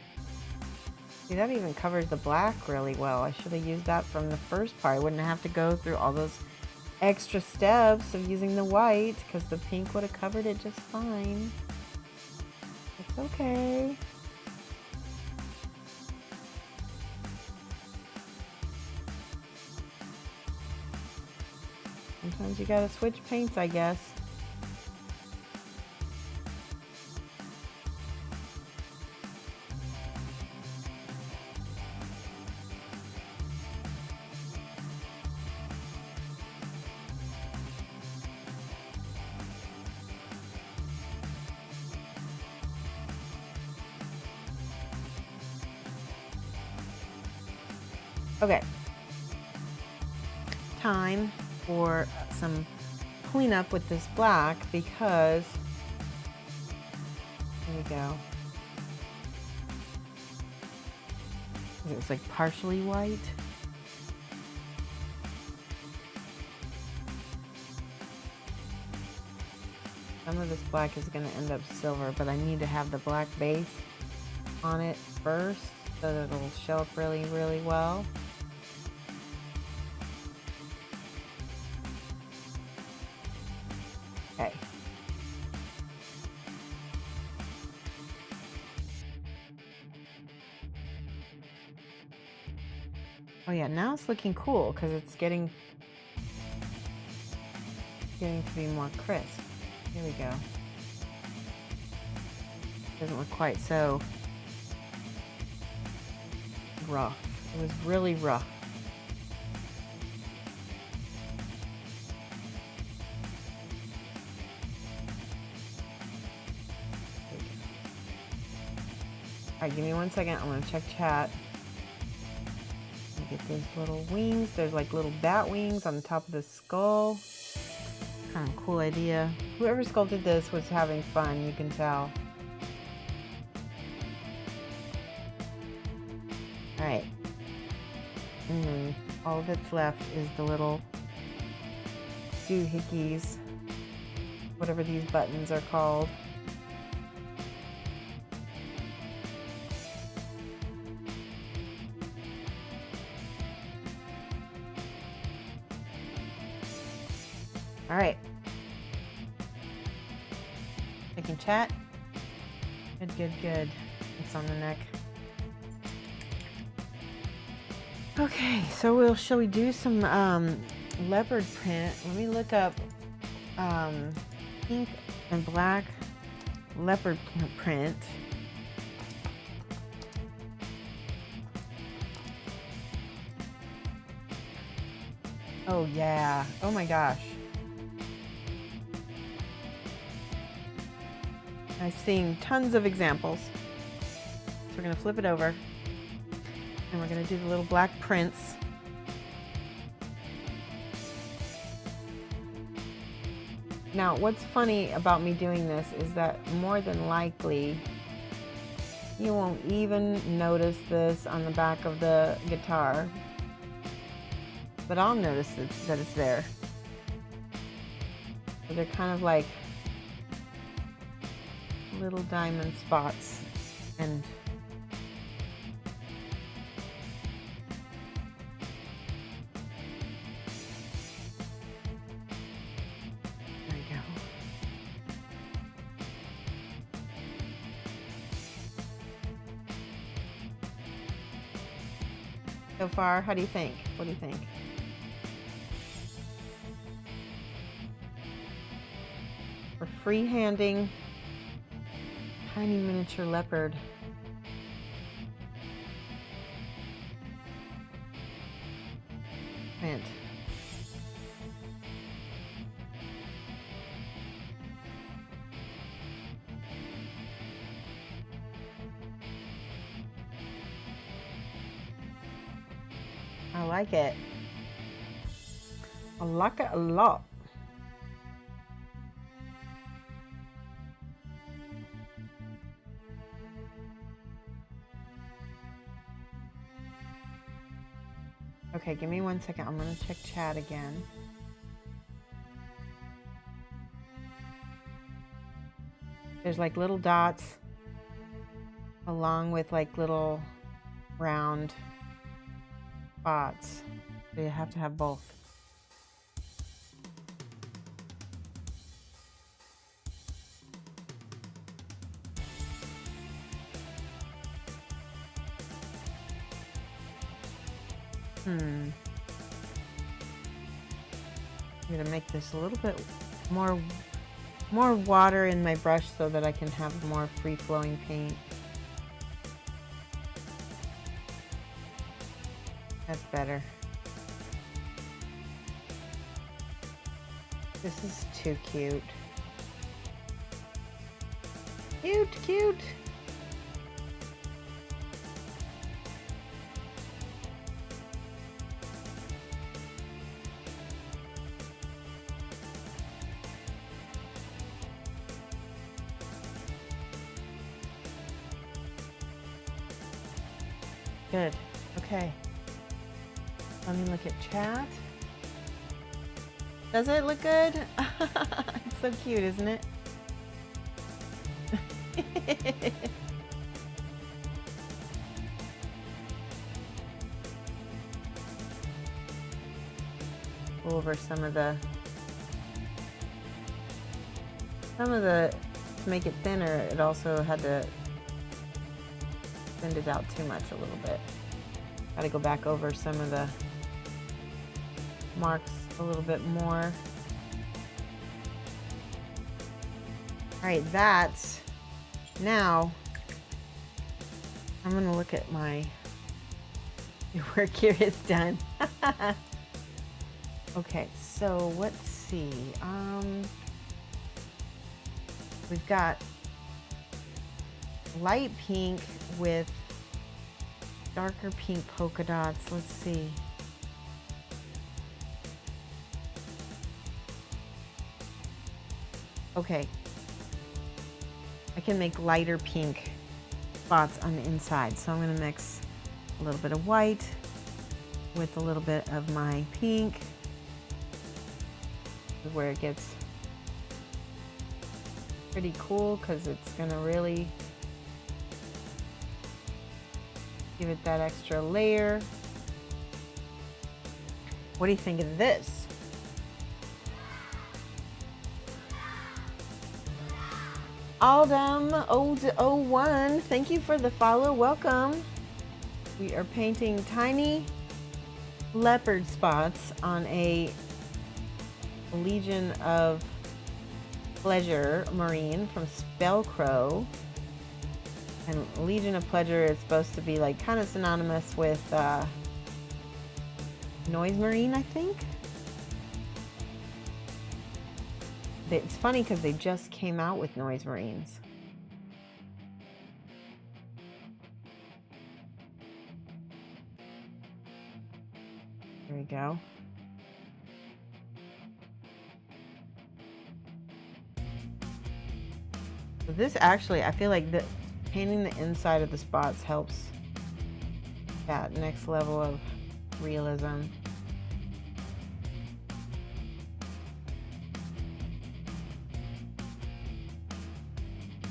See, that even covers the black really well. I should have used that from the first part. I wouldn't have to go through all those extra steps of using the white, because the pink would have covered it just fine. It's okay. Sometimes you gotta switch paints, I guess. Okay. Time for some cleanup with this black, because here we go. It's like partially white. Some of this black is going to end up silver, but I need to have the black base on it first so that it'll show up really, really well. Okay. Oh yeah, now it's looking cool because it's getting to be more crisp. Here we go. Doesn't look quite so rough. It was really rough. All right, give me 1 second. I'm gonna check chat. Get those little wings. There's like little bat wings on the top of the skull. Kind of cool idea. Whoever sculpted this was having fun, you can tell. All right. And then all that's left is the little doohickeys, whatever these buttons are called. All right. Checking chat. Good, good, good. It's on the neck. Okay, so shall we do some leopard print? Let me look up pink and black leopard print. Oh yeah. Oh my gosh. I've seen tons of examples. So we're going to flip it over and we're going to do the little black prints. Now, what's funny about me doing this is that more than likely you won't even notice this on the back of the guitar, but I'll notice that it's there. So they're kind of like little diamond spots, and there we go. So far, how do you think? What do you think? We're freehanding tiny miniature leopard. Print. I like it. I like it a lot. Okay, give me 1 second. I'm gonna check chat again. There's like little dots along with like little round spots. So you have to have both. I'm gonna make this a little bit more water in my brush so that I can have more free-flowing paint. That's better. This is too cute. Cute, cute. Good. Okay. Let me look at chat. Does it look good? It's so cute, isn't it? Go over some of the to make it thinner. It also had to thin it out too much a little bit. Got to go back over some of the marks a little bit more. All right, that's now. I'm gonna look at my work here is done. Okay, so let's see. We've got light pink with darker pink polka dots. Let's see. Okay. I can make lighter pink spots on the inside. So I'm going to mix a little bit of white with a little bit of my pink. This is where it gets pretty cool because it's going to really give it that extra layer. What do you think of this? Aldum01, thank you for the follow. Welcome. We are painting tiny leopard spots on a Legion of Pleasure Marine from Spellcrow. And Legion of Pleasure is supposed to be like kind of synonymous with Noise Marine, I think. It's funny because they just came out with Noise Marines. There we go. So this actually, I feel like the painting the inside of the spots helps that next level of realism.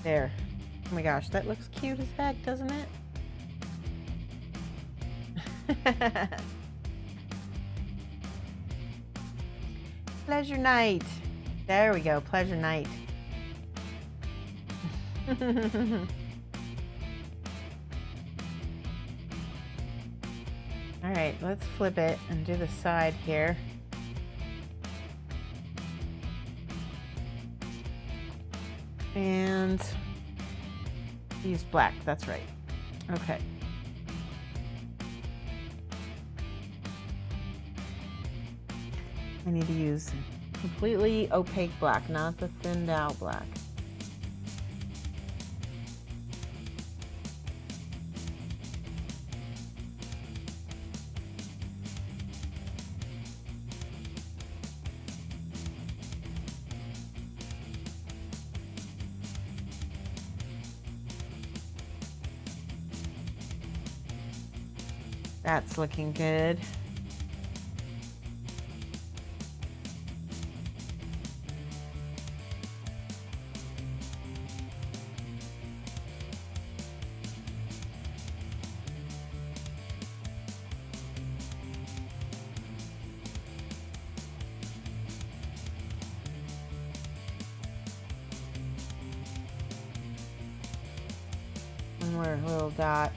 There. Oh my gosh, that looks cute as heck, doesn't it? Pleasure night. There we go, pleasure night. All right, let's flip it and do the side here. And use black, that's right. Okay. I need to use completely opaque black, not the thinned out black. That's looking good. more little dot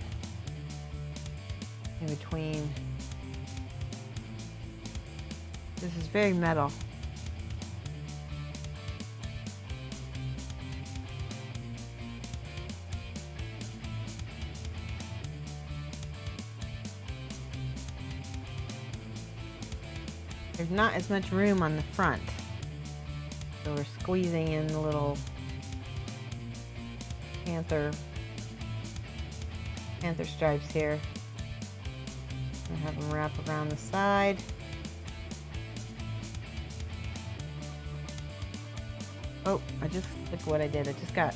in between. This is very metal. There's not as much room on the front, so we're squeezing in the little panther stripes here. And have them wrap around the side. Oh, look what I did. I just got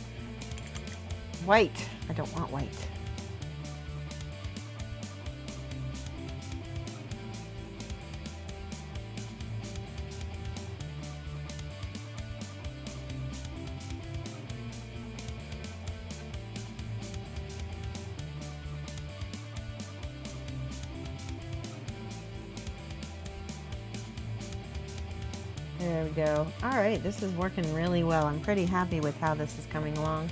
white. I don't want white. There we go. All right, this is working really well. I'm pretty happy with how this is coming along.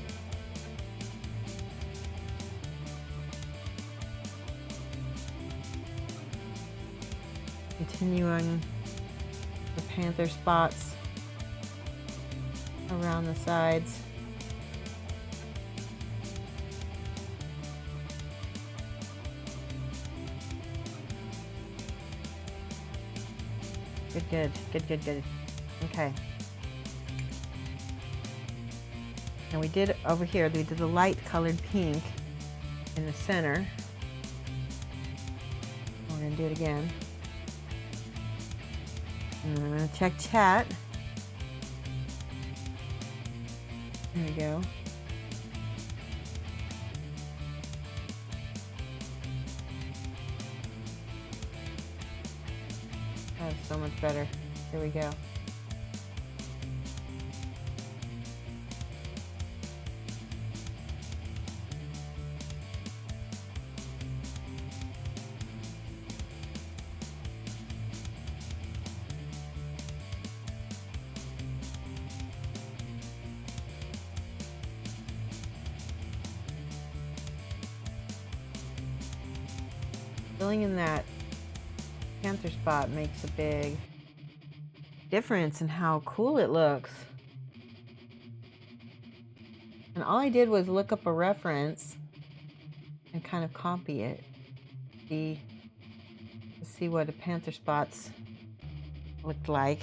Continuing the panther spots around the sides. Good. Okay. And we did over here, we did the light colored pink in the center. We're gonna do it again. And I'm gonna check chat. There we go. That's so much better. Here we go. Filling in that panther spot makes a big difference in how cool it looks. And all I did was look up a reference and kind of copy it. See what the panther spots looked like.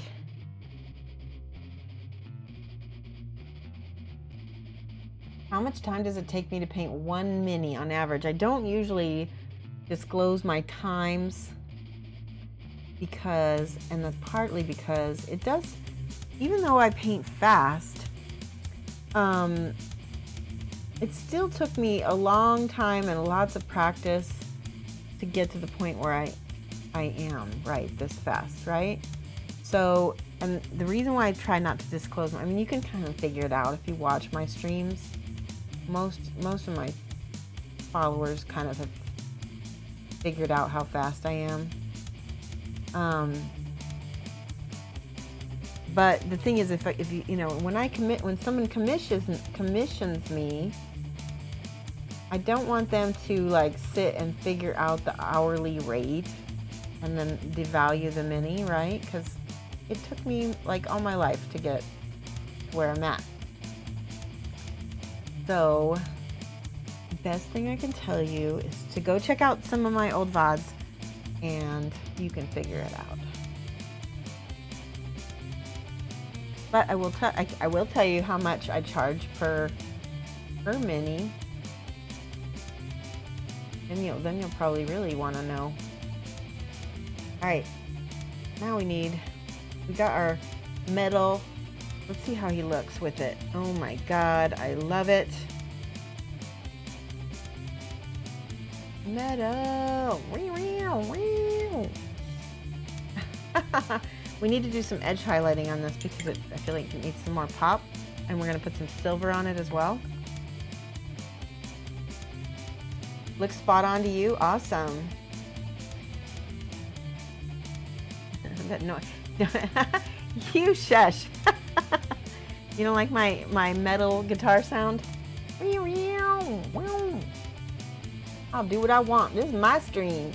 How much time does it take me to paint one mini on average? I don't usually disclose my times because, and that's partly because it does, even though I paint fast, it still took me a long time and lots of practice to get to the point where I am right this fast, right? So, and the reason why I try not to disclose, I mean, you can kind of figure it out if you watch my streams. Most of my followers kind of have figured out how fast I am. But the thing is, if you know, when someone commissions me, I don't want them to like sit and figure out the hourly rate and then devalue the mini, right? Because it took me like all my life to get to where I'm at. So the best thing I can tell you is to go check out some of my old VODs and you can figure it out. But I will tell you how much I charge per mini. And then you'll probably really want to know. All right, now we got our metal. Let's see how he looks with it. Oh my God, I love it. Metal. We need to do some edge highlighting on this because I feel like it needs some more pop. And we're gonna put some silver on it as well. Looks spot on to you? Awesome. No, you shush. You don't like my metal guitar sound? I'll do what I want. This is my stream.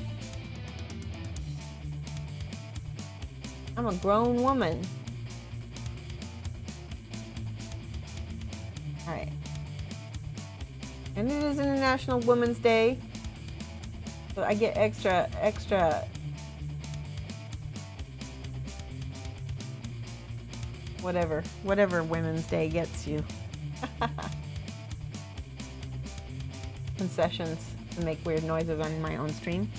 I'm a grown woman. Alright. And it is International Women's Day. So I get extra whatever Women's Day gets you. Concessions to make weird noises on my own stream.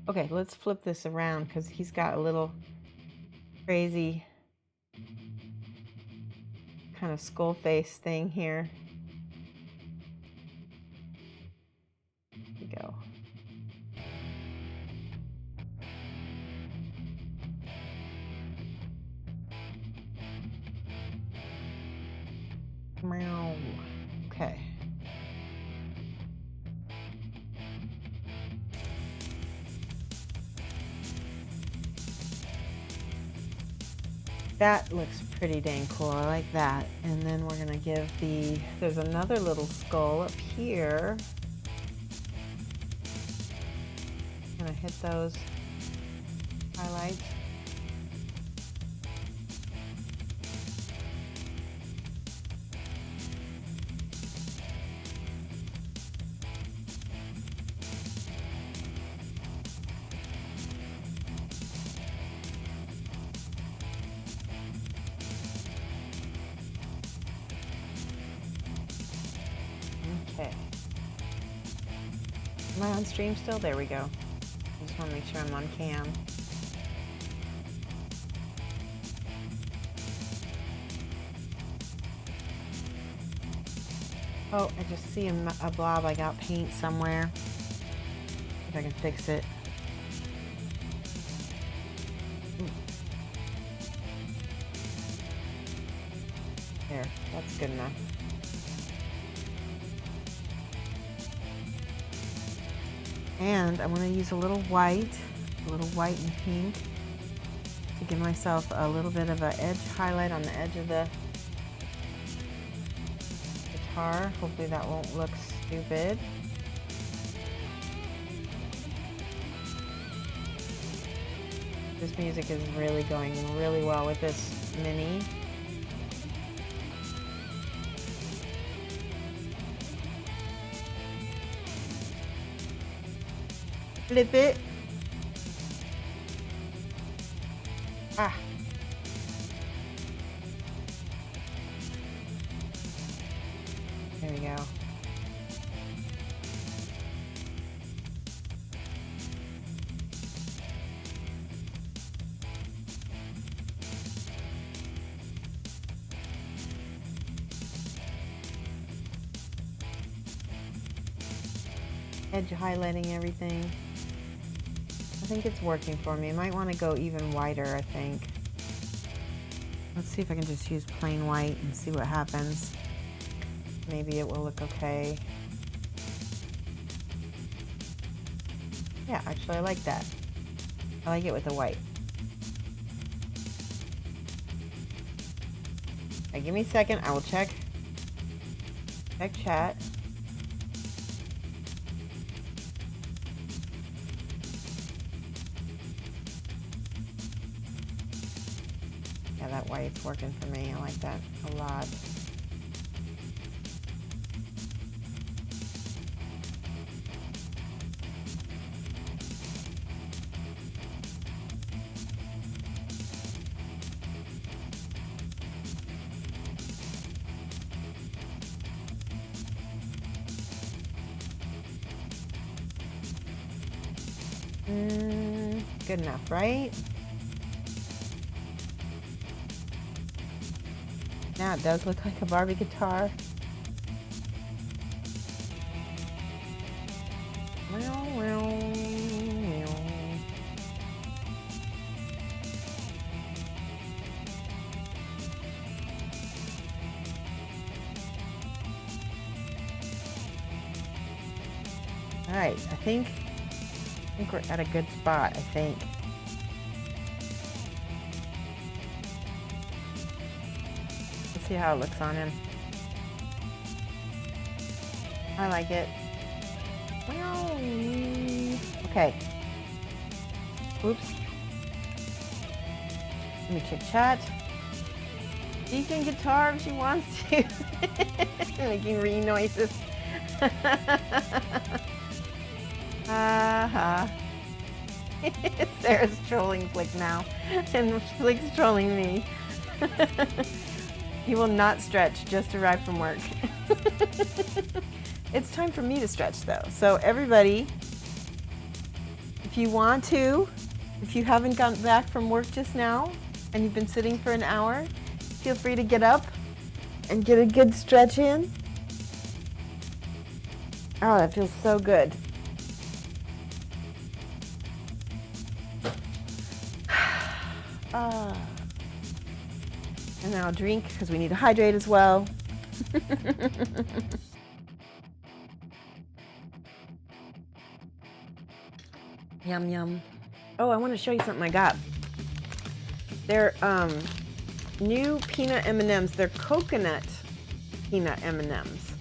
Okay, let's flip this around because he's got a little crazy kind of skull face thing here. Here we go. Meow. Okay. That looks pretty dang cool. I like that. And then we're gonna give there's another little skull up here. Gonna hit those highlights. Okay. Am I on stream still? There we go. I just want to make sure I'm on cam. Oh, I just see a blob. I got paint somewhere. If I can fix it. There, that's good enough. And I'm going to use a little white and pink to give myself a little bit of an edge highlight on the edge of the guitar. Hopefully that won't look stupid. This music is really going really well with this mini. Flip it. Ah. There we go. Edge highlighting everything. I think it's working for me. I might want to go even whiter, I think. Let's see if I can just use plain white and see what happens. Maybe it will look okay. Yeah, actually I like that. I like it with the white. Okay, give me a second. I will check chat. That white's working for me. I like that a lot. Good enough, right? Now it does look like a Barbie guitar. Alright, I think we're at a good spot, I think. See how it looks on him. I like it. Okay. Oops. Let me chit chat. She can guitar if she wants to. Making re noises. Sarah's trolling Flick now, and Flick's trolling me. You will not stretch, just arrived from work. It's time for me to stretch though. So everybody, if you want to, if you haven't gotten back from work just now and you've been sitting for an hour, feel free to get up and get a good stretch in. Oh, that feels so good. And now drink because we need to hydrate as well. Yum, yum. Oh, I want to show you something I got. They're new peanut M&Ms. They're coconut peanut M&Ms.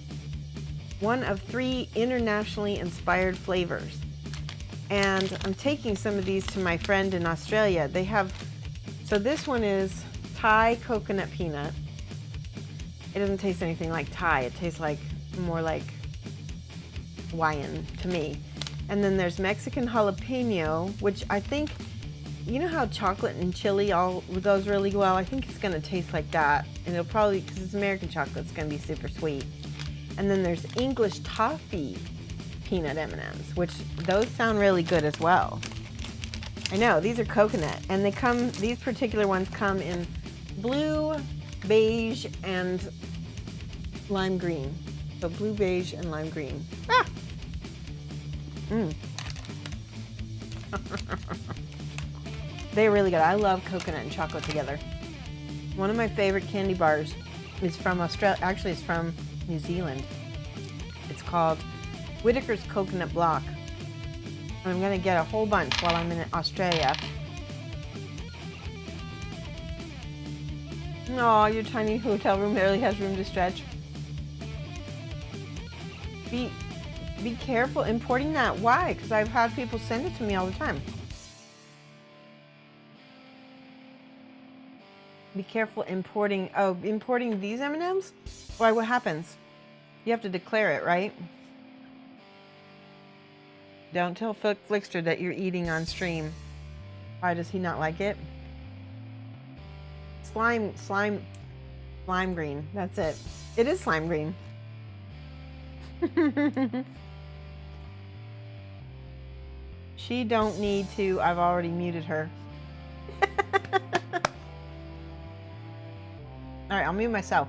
One of 3 internationally inspired flavors. And I'm taking some of these to my friend in Australia. They have, so this one is Thai coconut peanut. It doesn't taste anything like Thai. It tastes like more like Hawaiian to me. And then there's Mexican jalapeno, which I think, you know how chocolate and chili all goes really well? I think it's gonna taste like that. And it'll probably, because it's American chocolate, it's gonna be super sweet. And then there's English toffee peanut M&Ms, which those sound really good as well. I know, these are coconut, and they come, these particular ones come in blue, beige, and lime green. So blue, beige, and lime green. Ah! They're really good. I love coconut and chocolate together. One of my favorite candy bars is from Australia. Actually, it's from New Zealand. It's called Whitaker's Coconut Block. And I'm gonna get a whole bunch while I'm in Australia. Oh, your tiny hotel room barely has room to stretch. Be careful importing that. Why? Because I've had people send it to me all the time. Be careful importing. Oh, importing these M&Ms? Why? What happens? You have to declare it, right? Don't tell Flickster that you're eating on stream. Why does he not like it? Slime green. That's it. It is slime green. She don't need to. I've already muted her. All right, I'll mute myself.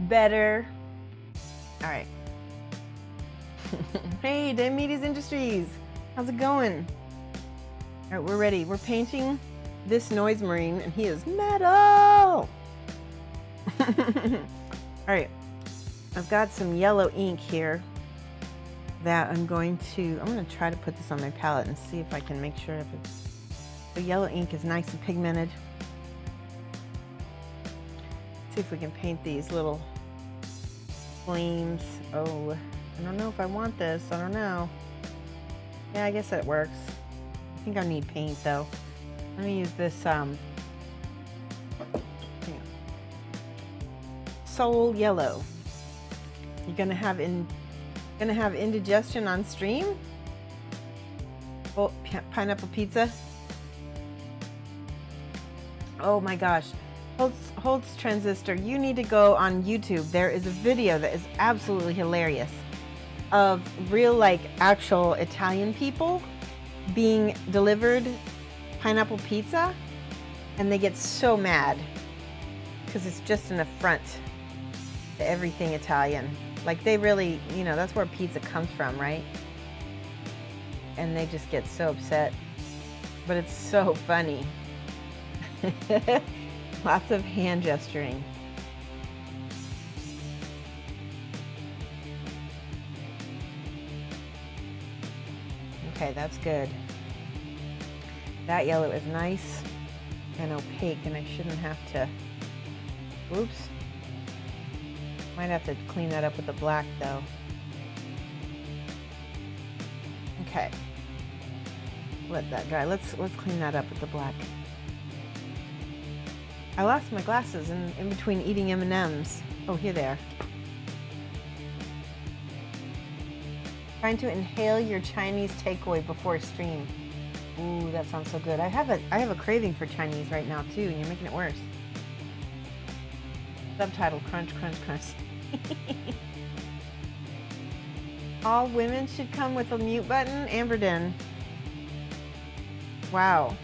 Better. All right. Hey, Demides Industries. How's it going? All right, we're ready. We're painting this noise marine, and he is metal. All right. I've got some yellow ink here that I'm going to try to put this on my palette and see if I can make sure if it's, the yellow ink is nice and pigmented. See if we can paint these little flames. Oh, I don't know if I want this. I don't know. Yeah, I guess that works. I think I need paint though. Let me use this Soul Yellow. You're gonna have indigestion on stream? Oh, pineapple pizza. Oh my gosh. Holtz Transistor, you need to go on YouTube. There is a video that is absolutely hilarious of real, like, actual Italian people being delivered pineapple pizza, and they get so mad because it's just an affront to everything Italian. Like, they really, you know, that's where pizza comes from, right? And they just get so upset. But it's so funny. Lots of hand gesturing. Okay, that's good. That yellow is nice and opaque, and I shouldn't have to, oops, Might have to clean that up with the black though. Okay. Let that dry. Let's clean that up with the black. I lost my glasses in between eating M&Ms. Oh, here they are. Trying to inhale your Chinese takeaway before stream. Ooh, that sounds so good. I have a craving for Chinese right now too, and you're making it worse. Subtitle: Crunch, crunch, crunch. All women should come with a mute button. Amberden. Wow.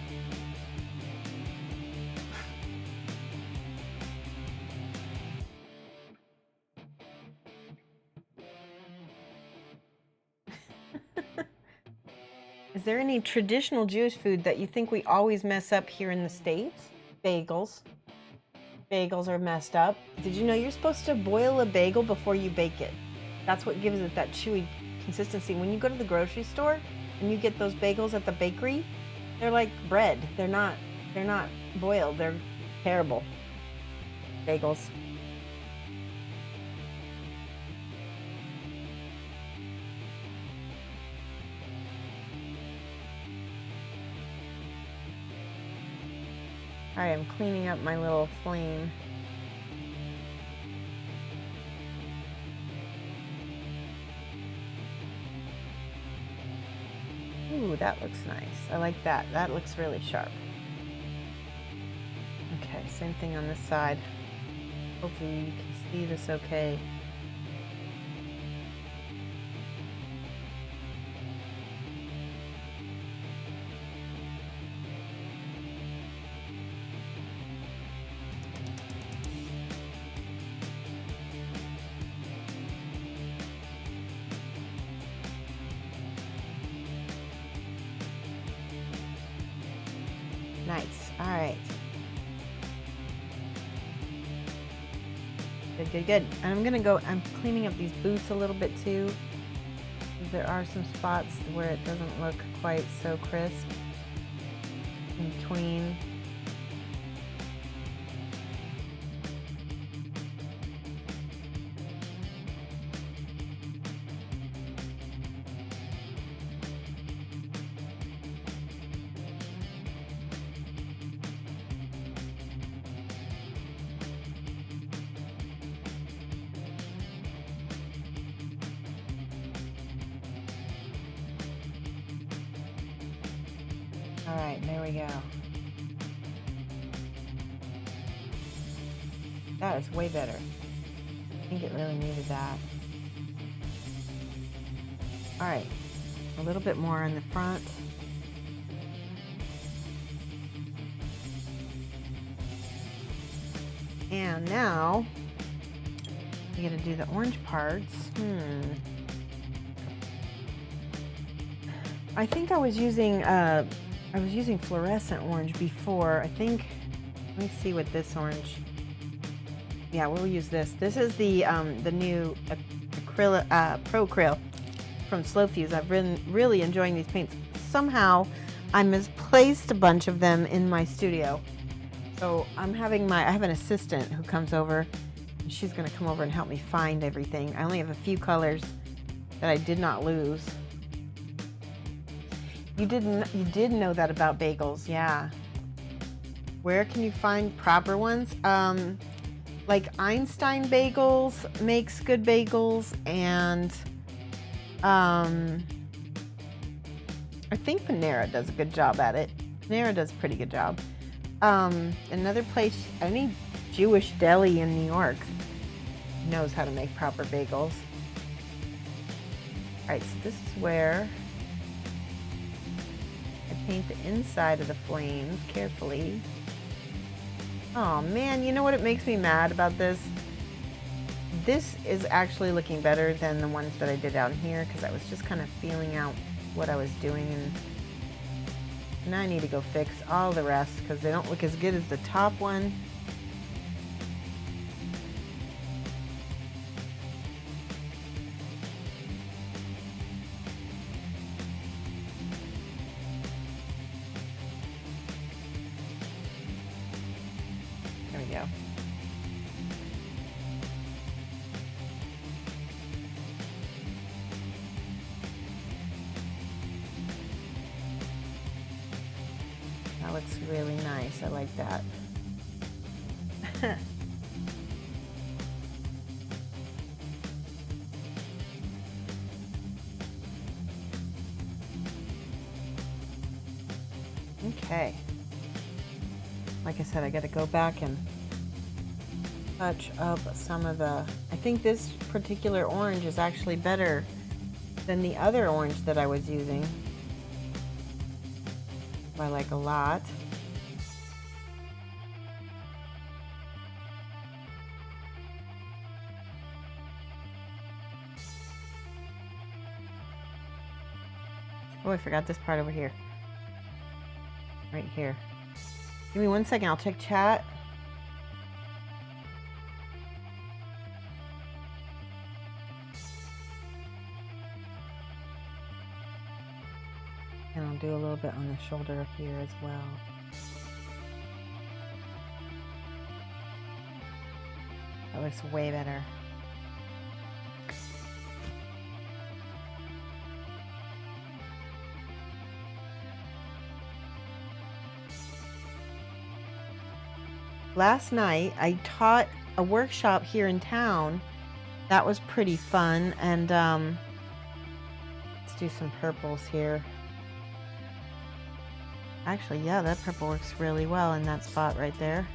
Is there any traditional Jewish food that you think we always mess up here in the States? Bagels. Bagels are messed up. Did you know you're supposed to boil a bagel before you bake it? That's what gives it that chewy consistency. When you go to the grocery store and you get those bagels at the bakery, they're like bread. They're not boiled. They're terrible. Bagels. All right, I'm cleaning up my little flame. Ooh, that looks nice. I like that. That looks really sharp. Okay, same thing on this side. Hopefully you can see this okay. Nice. All right. Good, good, good. And I'm cleaning up these boots a little bit too. There are some spots where it doesn't look quite so crisp in between. All right, there we go. That is way better. I think it really needed that. All right, a little bit more on the front. And now we're gonna do the orange parts. I think I was using fluorescent orange before. I think, let me see what this orange. Yeah, we'll use this. This is the new acrylic Pro Acryl from Slow Fuse. I've been really enjoying these paints. Somehow I misplaced a bunch of them in my studio. So I have an assistant who comes over, and she's gonna come over and help me find everything. I only have a few colors that I did not lose. You did know that about bagels, yeah. Where can you find proper ones? Like Einstein Bagels makes good bagels, and I think Panera does a good job at it. Panera does a pretty good job. Another place, any Jewish deli in New York knows how to make proper bagels. All right, so this is where I paint the inside of the flames carefully. Oh man, you know what it makes me mad about this? This is actually looking better than the ones that I did down here, because I was just kind of feeling out what I was doing, and now I need to go fix all the rest because they don't look as good as the top one. There we go. looks really nice. I like that. Okay. Like I said, I got to go back and touch up some of the... I think this particular orange is actually better than the other orange that I was using. I like a lot. Oh, I forgot this part over here. Right here. Give me 1 second, I'll check chat. And I'll do a little bit on the shoulder here as well. That looks way better. Last night I taught a workshop here in town. That was pretty fun. And let's do some purples here. Actually, yeah, that purple works really well in that spot right there.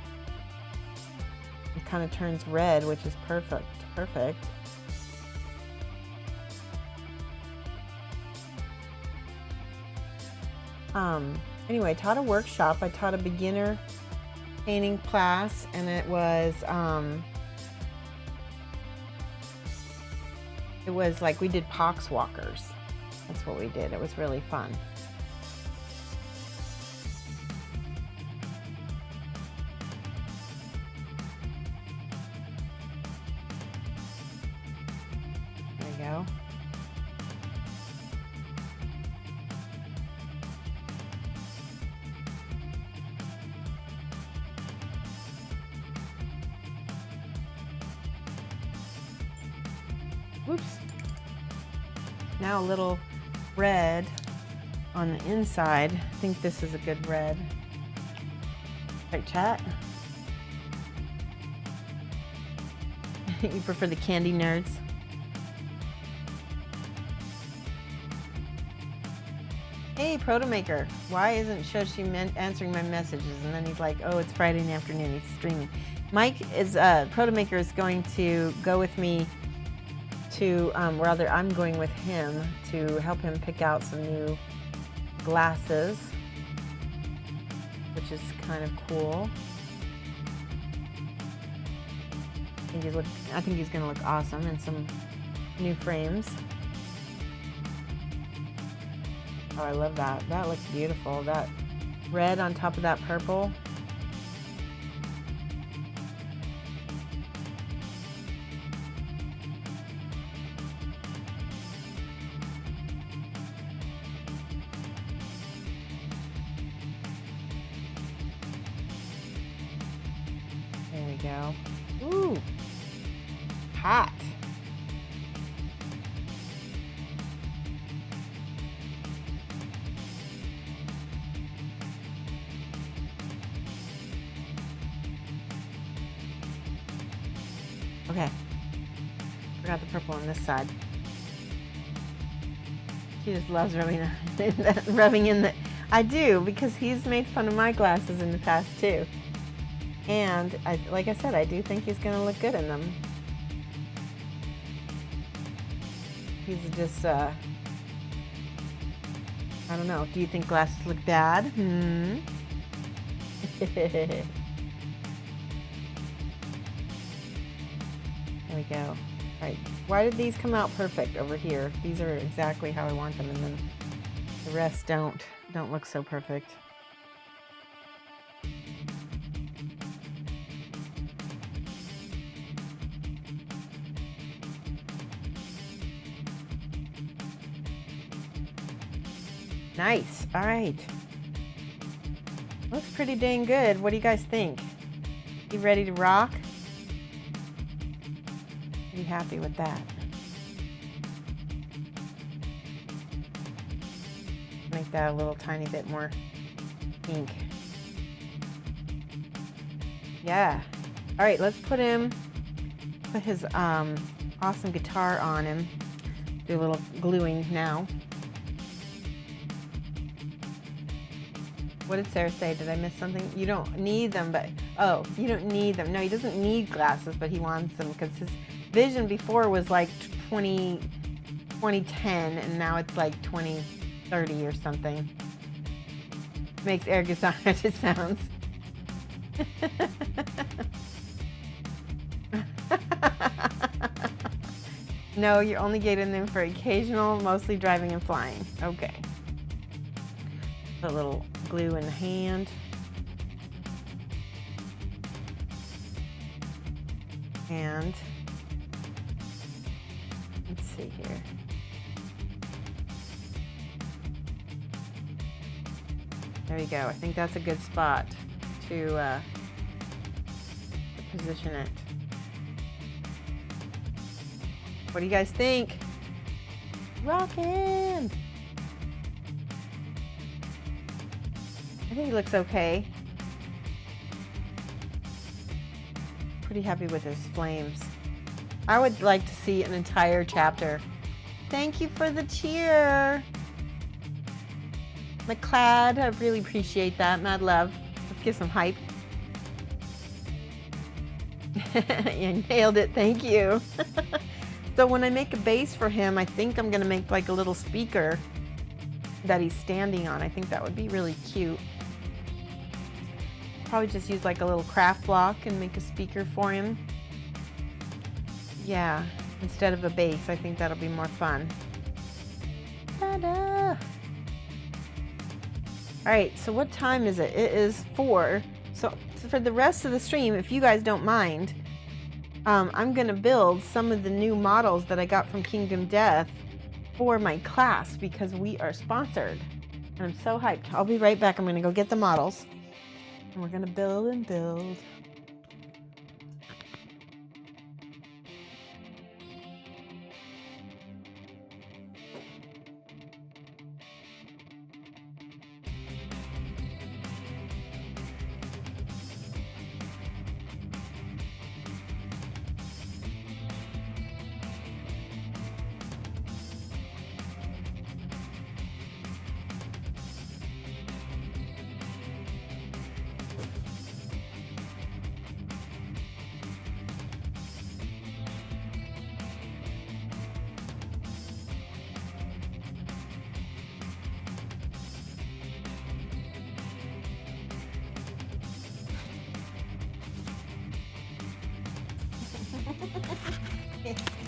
It kind of turns red, which is perfect. Perfect. Anyway, I taught a workshop. I taught a beginner painting class, and it was like we did pox walkers. That's what we did. It was really fun. There we go. Oops. Now a little red on the inside. I think this is a good red. Right, chat? You prefer the candy nerds? Hey, Protomaker, why isn't Shoshie answering my messages? And then he's like, oh, it's Friday in the afternoon, he's streaming. Mike is, Protomaker is going to go with me to, rather I'm going with him to help him pick out some new glasses, which is kind of cool. I think he's going to look awesome in some new frames. Oh, I love that. That looks beautiful. That red on top of that purple. There we go. Ooh, hot. Okay, forgot the purple on this side. He just loves rubbing in the. I do, because he's made fun of my glasses in the past too. And like I said, I do think he's going to look good in them. He's just, I don't know. Do you think glasses look bad? There we go. All right. Why did these come out perfect over here? These are exactly how I want them, and then the rest don't look so perfect. Nice. All right. Looks pretty dang good. What do you guys think? You ready to rock? Pretty happy with that. Make that a little tiny bit more pink. Yeah. All right, let's put his awesome guitar on him. Do a little gluing now. What did Sarah say? Did I miss something? You don't need them, but, oh, you don't need them. No, he doesn't need glasses, but he wants them because his vision before was like 2010, and now it's like 2030 or something. Makes Eric sounds. No, you're only getting them for occasional, mostly driving and flying. Okay. A little glue in the hand. And let's see here. There you go. I think that's a good spot to position it. What do you guys think? Rockin'! I think he looks okay. Pretty happy with his flames. I would like to see an entire chapter. Thank you for the cheer. McClad, I really appreciate that. Mad love. Let's give some hype. You nailed it. Thank you. So when I make a base for him, I think I'm going to make like a little speaker that he's standing on. I think that would be really cute. Probably just use like a little craft block and make a speaker for him. Yeah, instead of a base. I think that'll be more fun. Ta-da! All right, so what time is it? It is 4. So for the rest of the stream, if you guys don't mind, I'm gonna build some of the new models that I got from Kingdom Death for my class because we are sponsored. And I'm so hyped. I'll be right back. I'm gonna go get the models. And we're gonna build and build.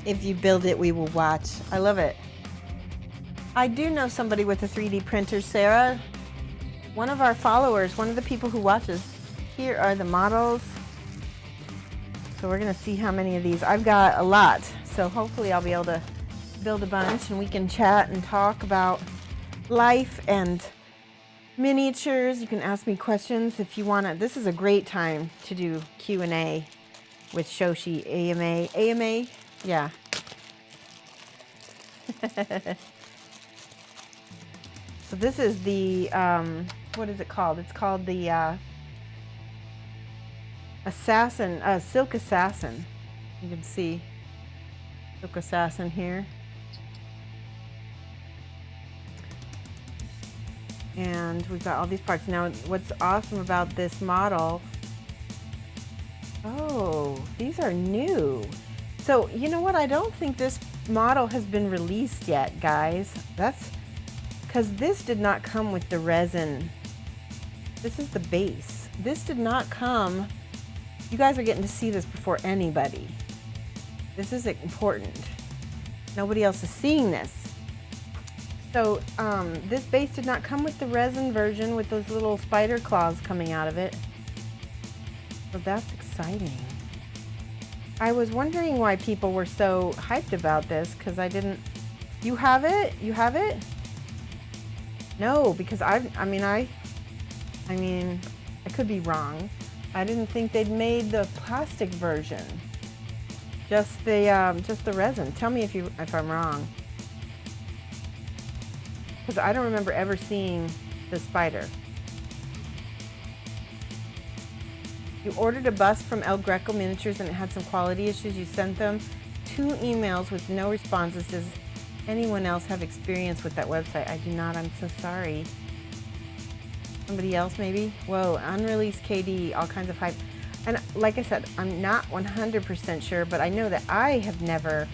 If you build it, we will watch. I love it. I do know somebody with a 3D printer, Sarah. One of our followers, one of the people who watches. Here are the models. So we're gonna see how many of these. I've got a lot, so hopefully I'll be able to build a bunch and we can chat and talk about life and miniatures. You can ask me questions if you wanna. This is a great time to do Q&A with Shoshie. AMA, yeah. So this is the, what is it called? It's called the Silk Assassin. You can see Silk Assassin here. And we've got all these parts. Now, what's awesome about this model, oh, these are new. So, you know what? I don't think this model has been released yet, guys. That's because this did not come with the resin. This is the base. This did not come. You guys are getting to see this before anybody. This is important. Nobody else is seeing this. So, this base did not come with the resin version with those little spider claws coming out of it. So that's exciting. I was wondering why people were so hyped about this because I didn't. You have it? You have it? No, because I could be wrong. I didn't think they'd made the plastic version. Just the resin. Tell me if I'm wrong. Because I don't remember ever seeing the spider. You ordered a bust from El Greco Miniatures and it had some quality issues. You sent them 2 emails with no responses. Does anyone else have experience with that website? I do not. I'm so sorry. Somebody else maybe? Whoa, unreleased KD, all kinds of hype. And like I said, I'm not 100% sure, but I know that I have never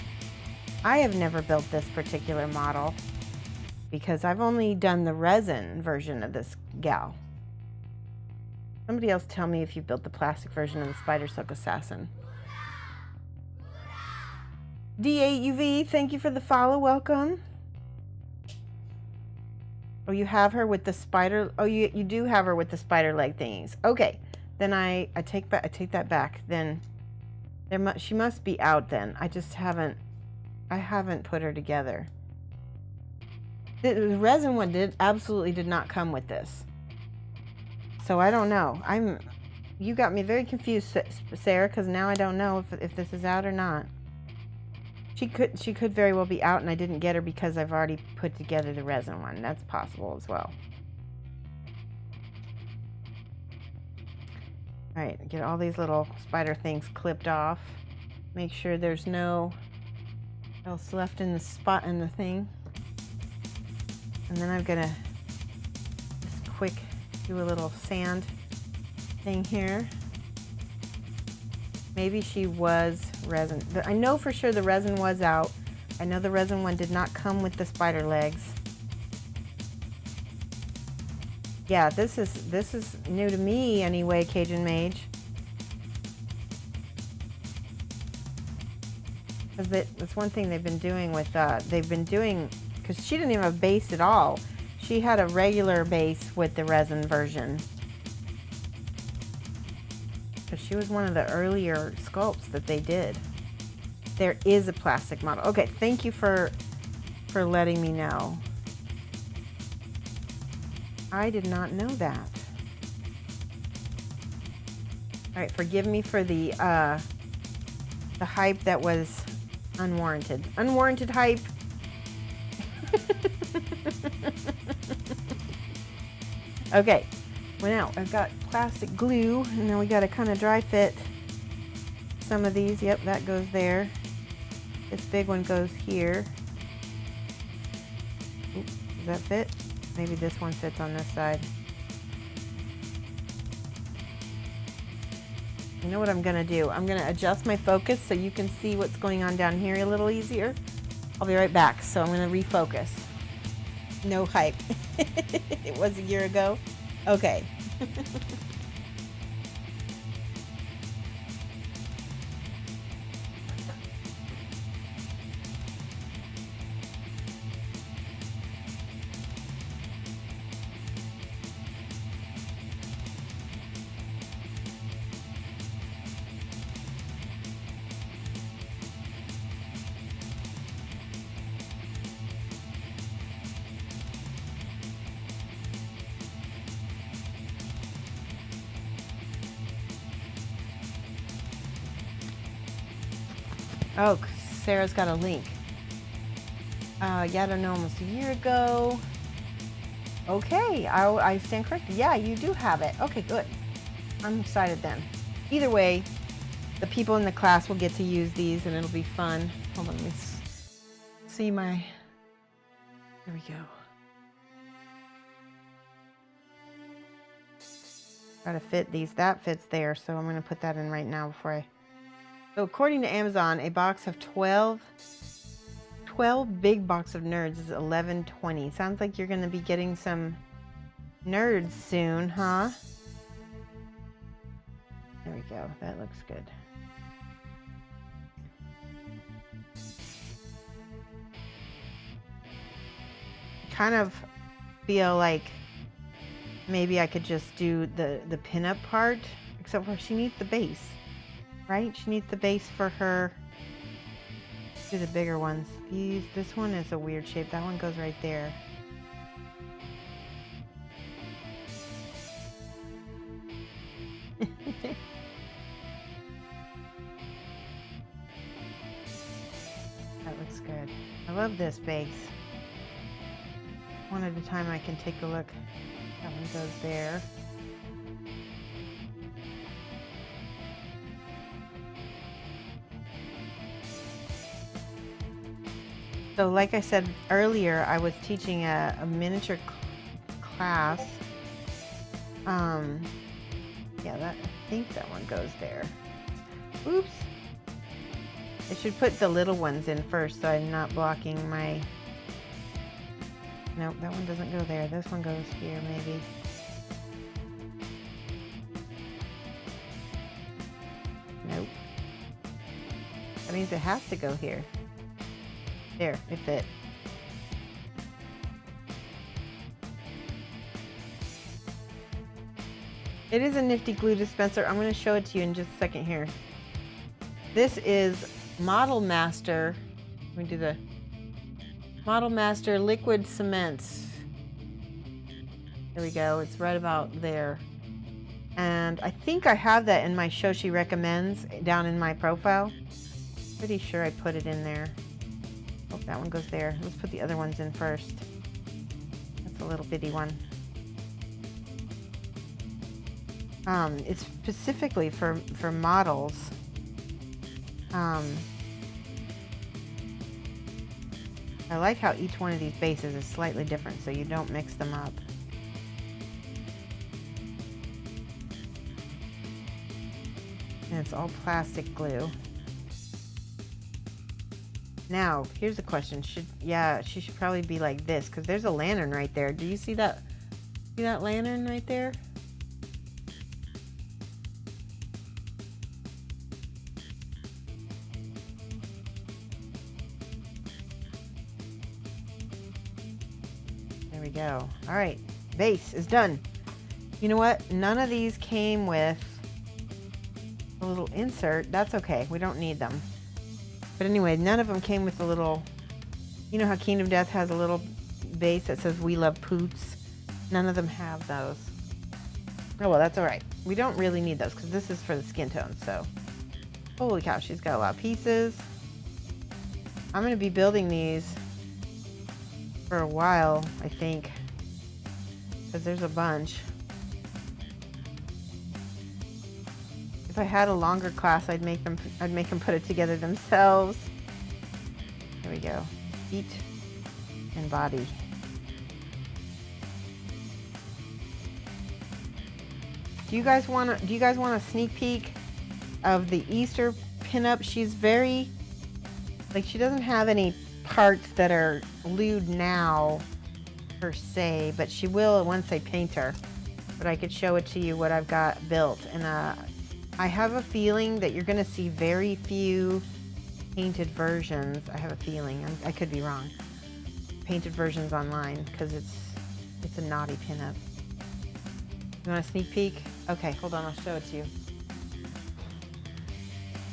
built this particular model because I've only done the resin version of this gal. Somebody else tell me if you built the plastic version of the Spider Silk Assassin. D8UV, thank you for the follow. Welcome. Oh, you have her with the spider. Oh, you do have her with the spider leg thingies. Okay, then I take that back. Then she must be out. Then I just haven't put her together. The resin one absolutely did not come with this. So I don't know. You got me very confused, Sarah, because now I don't know if this is out or not. She could very well be out and I didn't get her because I've already put together the resin one. That's possible as well. All right, get all these little spider things clipped off. Make sure there's no else left in the spot in the thing. And then I'm gonna just quick do a little sand thing here. Maybe she was resin. I know for sure the resin was out. I know the resin one did not come with the spider legs. Yeah, this is new to me anyway, Cajun Mage. Because that's one thing they've been doing with, because she didn't even have a base at all. She had a regular base with the resin version. Because she was one of the earlier sculpts that they did. There is a plastic model. Okay, thank you for letting me know. I did not know that. All right, forgive me for the hype that was unwarranted. Unwarranted hype. Okay, well now I've got plastic glue, and now we got to kind of dry fit some of these. Yep, that goes there. This big one goes here. Oops, does that fit? Maybe this one fits on this side. You know what I'm gonna do? I'm gonna adjust my focus so you can see what's going on down here a little easier. I'll be right back. So I'm gonna refocus. No hype. It was a year ago. Okay. Oh, Sarah's got a link. Yeah, I don't know, almost a year ago. Okay, I stand corrected. Yeah, you do have it. Okay, good. I'm excited then. Either way, the people in the class will get to use these and it'll be fun. Hold on, let me see my... There we go. Gotta fit these. That fits there, so I'm gonna put that in right now before I... So according to Amazon, a box of 12 big box of nerds is $11.20. Sounds like you're going to be getting some nerds soon, huh? There we go. That looks good. Kind of feel like maybe I could just do the pinup part, except for she needs the base. Right? She needs the base for her. Do the bigger ones. This one is a weird shape. That one goes right there. That looks good. I love this base. One at a time I can take a look. That one goes there. So like I said earlier, I was teaching a miniature class. Yeah, I think that one goes there. Oops. I should put the little ones in first so I'm not blocking my... Nope, that one doesn't go there. This one goes here, maybe. Nope. That means it has to go here. There, it fit. It is a nifty glue dispenser. I'm going to show it to you in just a second here. This is Model Master. Let me do the Model Master liquid cements. There we go. It's right about there. And I think I have that in my Shoshie recommends down in my profile. Pretty sure I put it in there. Oh, that one goes there. Let's put the other ones in first. That's a little bitty one. It's specifically for models. I like how each one of these bases is slightly different so you don't mix them up. And it's all plastic glue. Now, here's a question. She should probably be like this because there's a lantern right there. Do you see that? See that lantern right there? There we go. All right, base is done. You know what? None of these came with a little insert. That's okay. We don't need them. But anyway, none of them came with a little, you know how Kingdom Death has a little base that says "We Love Poots"? None of them have those. Oh well, that's all right. We don't really need those because this is for the skin tone. So, holy cow, she's got a lot of pieces. I'm going to be building these for a while, I think, because there's a bunch. If I had a longer class, I'd make them put it together themselves. There we go. Feet and body. Do you guys want a sneak peek of the Easter pinup? She's very, like, she doesn't have any parts that are glued now per se, but she will once I paint her. But I could show it to you what I've got built, and I have a feeling that you're going to see very few painted versions. I have a feeling. I could be wrong. Painted versions online because it's a naughty pinup. You want a sneak peek? Okay, hold on. I'll show it to you.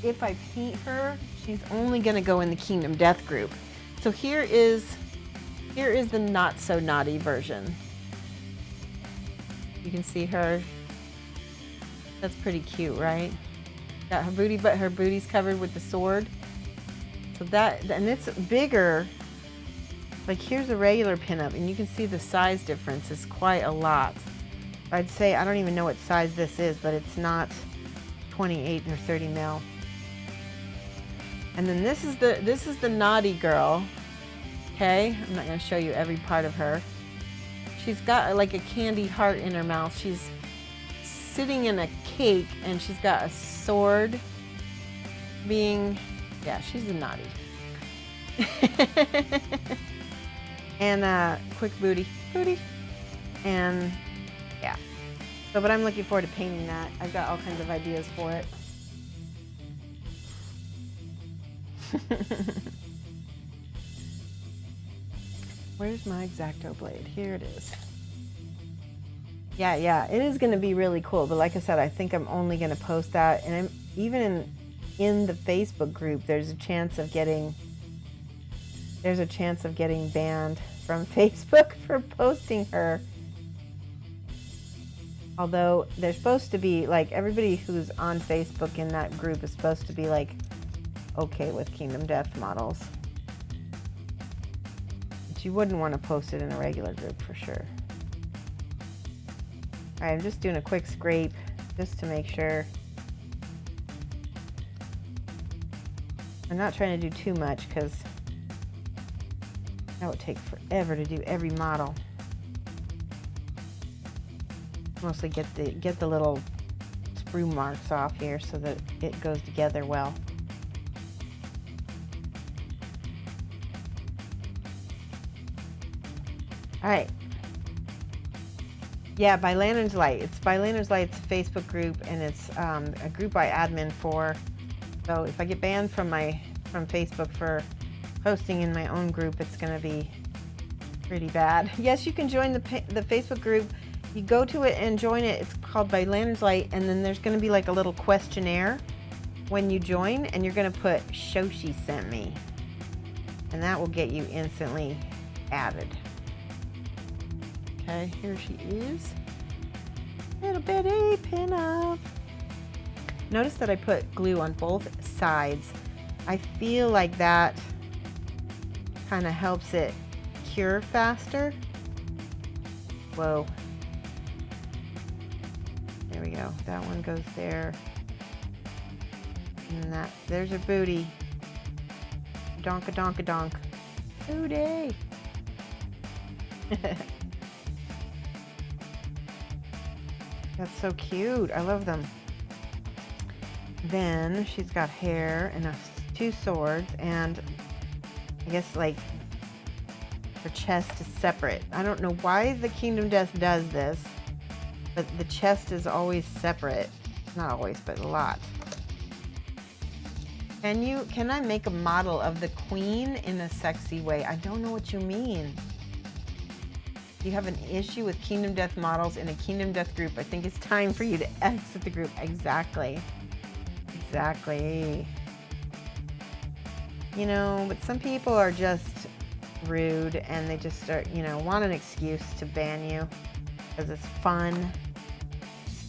If I paint her, she's only going to go in the Kingdom Death group. So here is the not so naughty version. You can see her. That's pretty cute, right? Got her booty, but her booty's covered with the sword. So and it's bigger. Like, here's a regular pinup, and you can see the size difference is quite a lot. I'd say, I don't even know what size this is, but it's not 28 or 30 mil. And then this is the naughty girl. Okay, I'm not going to show you every part of her. She's got like a candy heart in her mouth. She's sitting in a cake, and she's got a sword. Yeah, she's a naughty. And quick booty, and yeah. So, but I'm looking forward to painting that. I've got all kinds of ideas for it. Where's my X-Acto blade? Here it is. Yeah, it is going to be really cool. But like I said, I think I'm only going to post that, and I'm even in the Facebook group. There's a chance of getting banned from Facebook for posting her. Although they're supposed to be like, everybody who's on Facebook in that group is supposed to be like okay with Kingdom Death models. But you wouldn't want to post it in a regular group for sure. All right, I'm just doing a quick scrape just to make sure. I'm not trying to do too much because That would take forever to do every model. Mostly get the little sprue marks off here so that it goes together well. All right. Yeah, by Lantern's Light. It's by Lantern's Light's Facebook group, and it's a group I admin for. So if I get banned from Facebook for posting in my own group, it's going to be pretty bad. Yes, you can join the Facebook group. You go to it and join it. It's called By Lantern's Light, and then there's going to be like a little questionnaire when you join, and you're going to put Shoshie sent me, and that will get you instantly added. Okay, here she is. Little bitty pinup. Notice that I put glue on both sides. I feel like that kind of helps it cure faster. Whoa. There we go. That one goes there. And there's her booty. Donk-a-donk-a-donk. Booty. That's so cute. I love them. Then she's got hair and two swords, and I guess like her chest is separate. I don't know why the Kingdom Death does this, but the chest is always separate. Not always, but a lot. Can I make a model of the queen in a sexy way? I don't know what you mean. You have an issue with Kingdom Death models in a Kingdom Death group. I think it's time for you to exit the group. Exactly. Exactly. You know, but some people are just rude and they just start, you know, want an excuse to ban you because it's fun,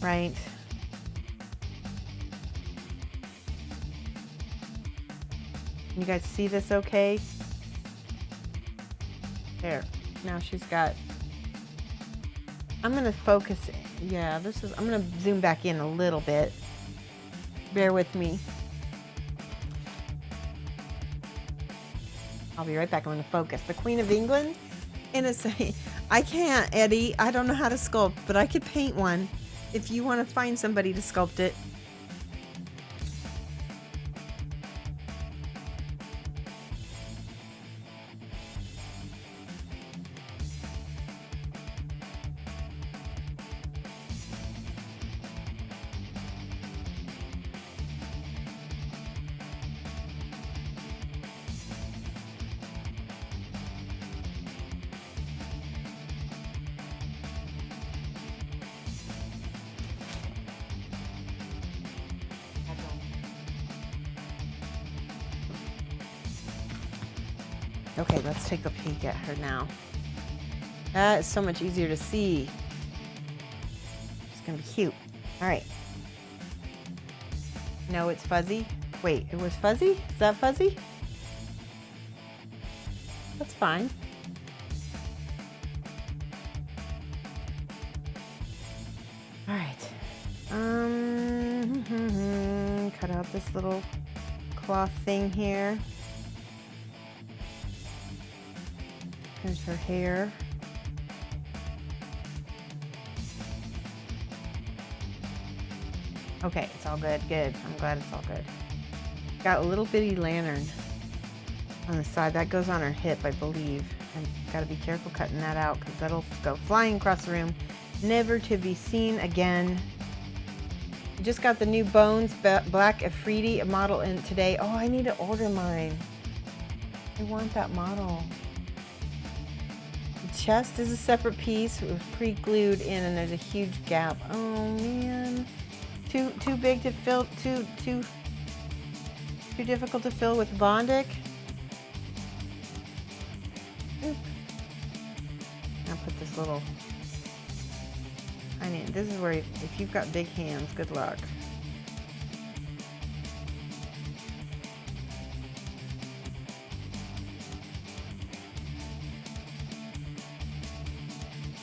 right? You guys see this okay? There. Now she's got... I'm going to focus... Yeah, I'm going to zoom back in a little bit. Bear with me. I'll be right back. I'm going to focus. The Queen of England? I can't, Eddie. I don't know how to sculpt, but I could paint one if you want to find somebody to sculpt it. Okay, let's take a peek at her now. That is so much easier to see. It's gonna be cute. All right. No, it's fuzzy. Wait, it was fuzzy? Is that fuzzy? That's fine. All right. Cut out this little cloth thing here. Here's her hair. Okay, it's all good. Good. I'm glad it's all good. Got a little bitty lantern on the side. That goes on her hip, I believe. I've got to be careful cutting that out because that'll go flying across the room, never to be seen again. I just got the new Bones Black Afridi model in today. Oh, I need to order mine. I want that model. The chest is a separate piece. It was pre-glued in and there's a huge gap. Oh man. Too big to fill, too difficult to fill with Bondic. Oop. I'll put this little, I mean, this is where if you've got big hands, good luck.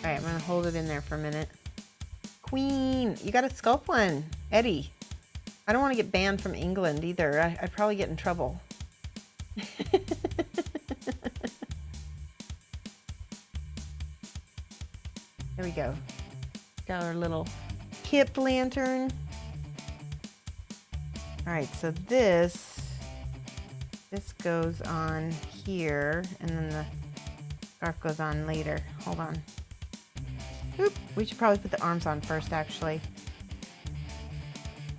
All right, I'm gonna hold it in there for a minute. Queen, you gotta sculpt one. Eddie, I don't want to get banned from England either. I'd probably get in trouble. Here we go. Got our little hip lantern. All right, so this goes on here, and then the scarf goes on later. Hold on. Oop, we should probably put the arms on first, actually.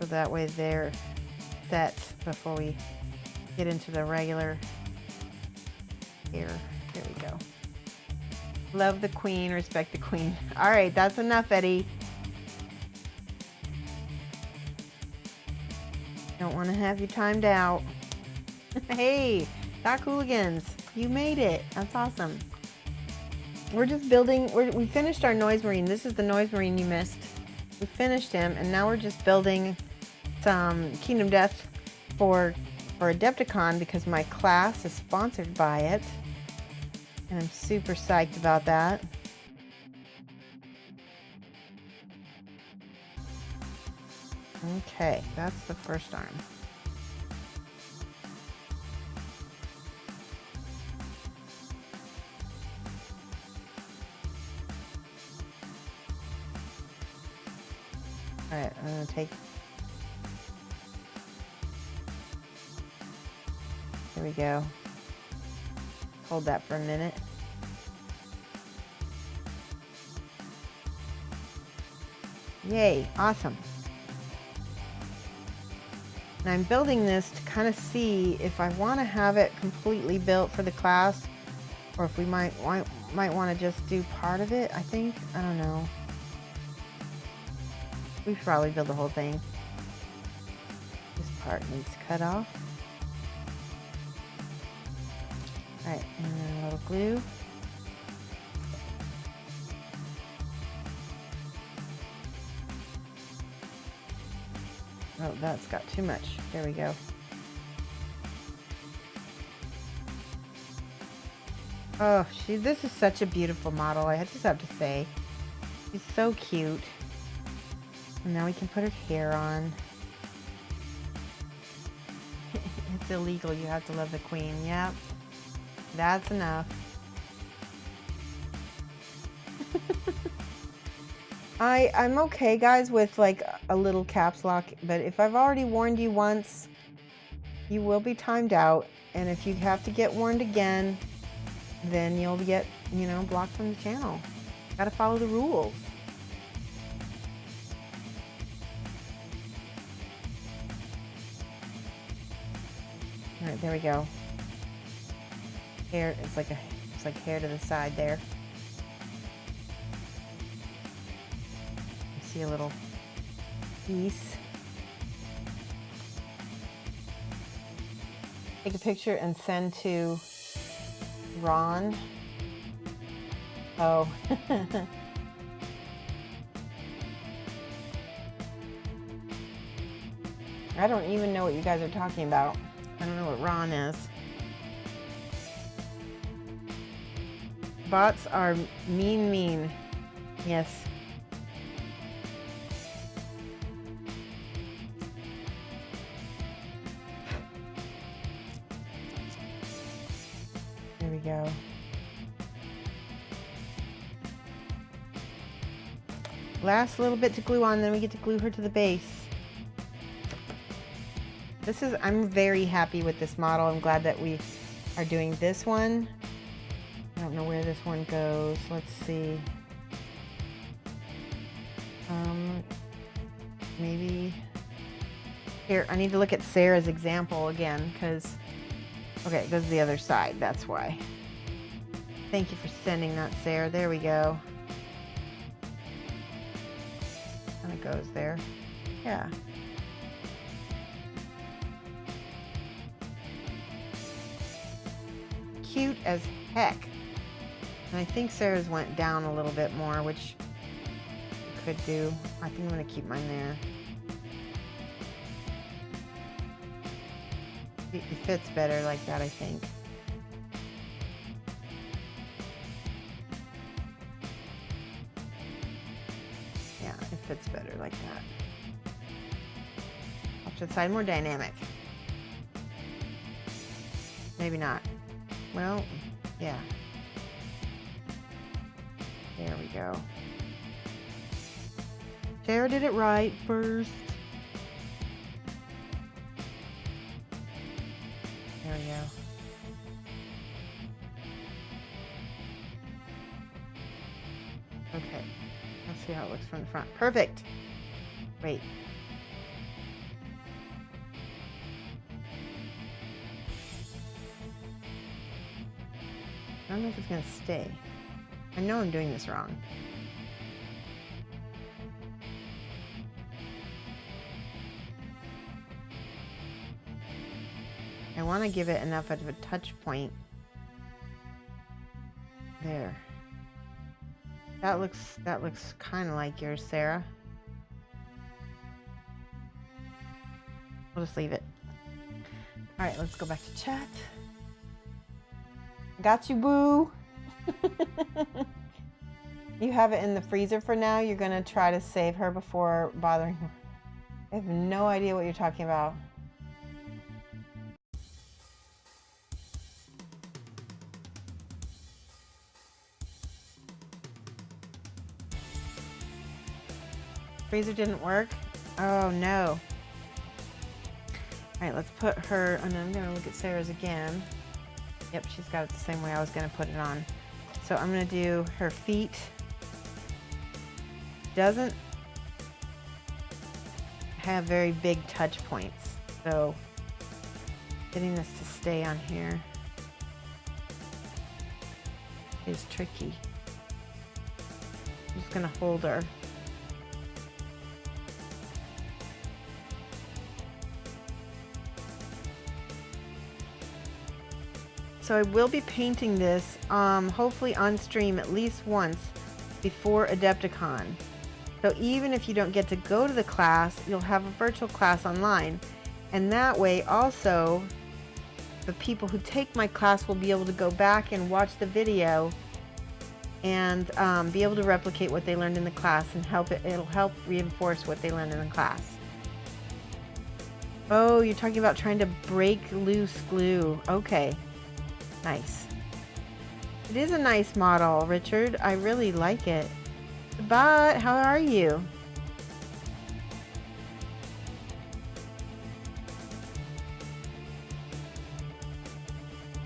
So that way they're set before we get into the regular hair. There we go. Love the queen, respect the queen. All right, that's enough, Eddie. Don't want to have you timed out. Hey, Doc Hooligans, you made it. That's awesome. We're just building, we finished our Noise Marine. This is the Noise Marine you missed. We finished him, and now we're just building some Kingdom Death for Adepticon because my class is sponsored by it. And I'm super psyched about that. Okay, that's the first arm. All right, I'm gonna take, there we go. Hold that for a minute. Yay, awesome. And I'm building this to kind of see if I want to have it completely built for the class, or if we might want to just do part of it, I think. I don't know. We should probably build the whole thing. This part needs cut off. Alright, and then a little glue. Oh, that's got too much. There we go. Oh, this is such a beautiful model, I just have to say. She's so cute. And now we can put her hair on. It's illegal, you have to love the queen. Yep. That's enough. I'm okay, guys, with like a little caps lock, but if I've already warned you once, you will be timed out, and if you have to get warned again, then you'll get, you know, blocked from the channel. Gotta follow the rules. All right, there we go. Hair, it's like hair to the side there. You see a little piece. Take a picture and send to Ron. Oh. I don't even know what you guys are talking about. I don't know what Ron is. Bots are mean. Yes. There we go. Last little bit to glue on, then we get to glue her to the base. I'm very happy with this model. I'm glad that we are doing this one. I don't know where this one goes. Let's see. Maybe here, I need to look at Sarah's example again, because okay, it goes to the other side. That's why. Thank you for sending that, Sarah. There we go. And it goes there. Yeah. Cute as heck. And I think Sarah's went down a little bit more, which I could do. I think I'm going to keep mine there. It fits better like that, I think. Yeah, it fits better like that. Off to the side, more dynamic. Maybe not. Well, yeah. There we go. Sarah did it right first. There we go. Okay, let's see how it looks from the front. Perfect. Wait. I don't know if it's gonna stay. I know I'm doing this wrong. I want to give it enough of a touch point. There. That looks kind of like yours, Sarah. We'll just leave it. All right, let's go back to chat. Got you, boo. You have it in the freezer for now. You're gonna try to save her before bothering her. I have no idea what you're talking about. Freezer didn't work? Oh no. Alright, let's put her, and I'm gonna look at Sarah's again. Yep, she's got it the same way I was gonna put it on. So I'm gonna do her feet. Doesn't have very big touch points, so getting this to stay on here is tricky. I'm just gonna hold her. So I will be painting this hopefully on stream at least once before Adepticon. So even if you don't get to go to the class, you'll have a virtual class online. And that way also, the people who take my class will be able to go back and watch the video and be able to replicate what they learned in the class and it'll help reinforce what they learned in the class. Oh, you're talking about trying to break loose glue. Okay. Nice. It is a nice model, Richard. I really like it. But how are you?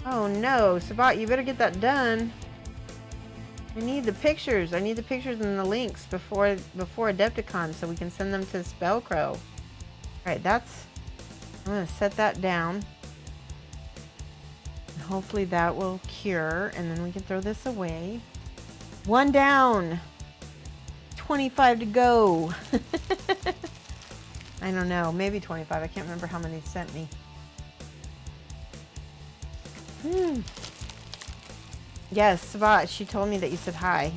Oh no, Sabat, you better get that done. I need the pictures. I need the pictures and the links before Adepticon so we can send them to Spellcrow. Alright, I'm gonna set that down. Hopefully that will cure, and then we can throw this away. 1 down. 25 to go. I don't know, maybe 25. I can't remember how many sent me. Yes, Sabat, she told me that you said hi.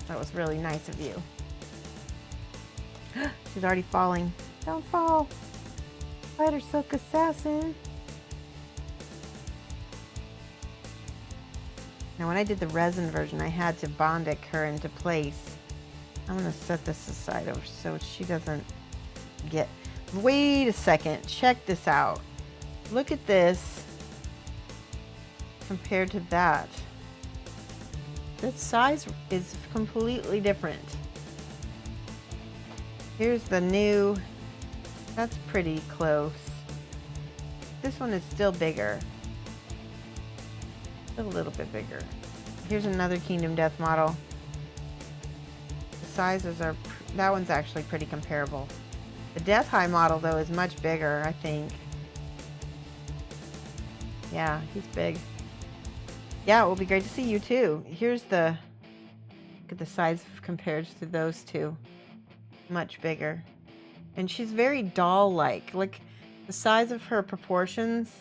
That was really nice of you. She's already falling. Don't fall. Spider Silk Assassin. Now when I did the resin version, I had to Bondic her into place. I'm gonna set this aside over so she doesn't get... Wait a second, check this out. Look at this compared to that. The size is completely different. Here's the new, that's pretty close. This one is still bigger. A little bit bigger. Here's another Kingdom Death model. The sizes are, that one's actually pretty comparable. The Death High model though is much bigger, I think. Yeah, he's big. Yeah, it will be great to see you too. Here's the, look at the size compared to those two. Much bigger. And she's very doll-like. Like, the size of her proportions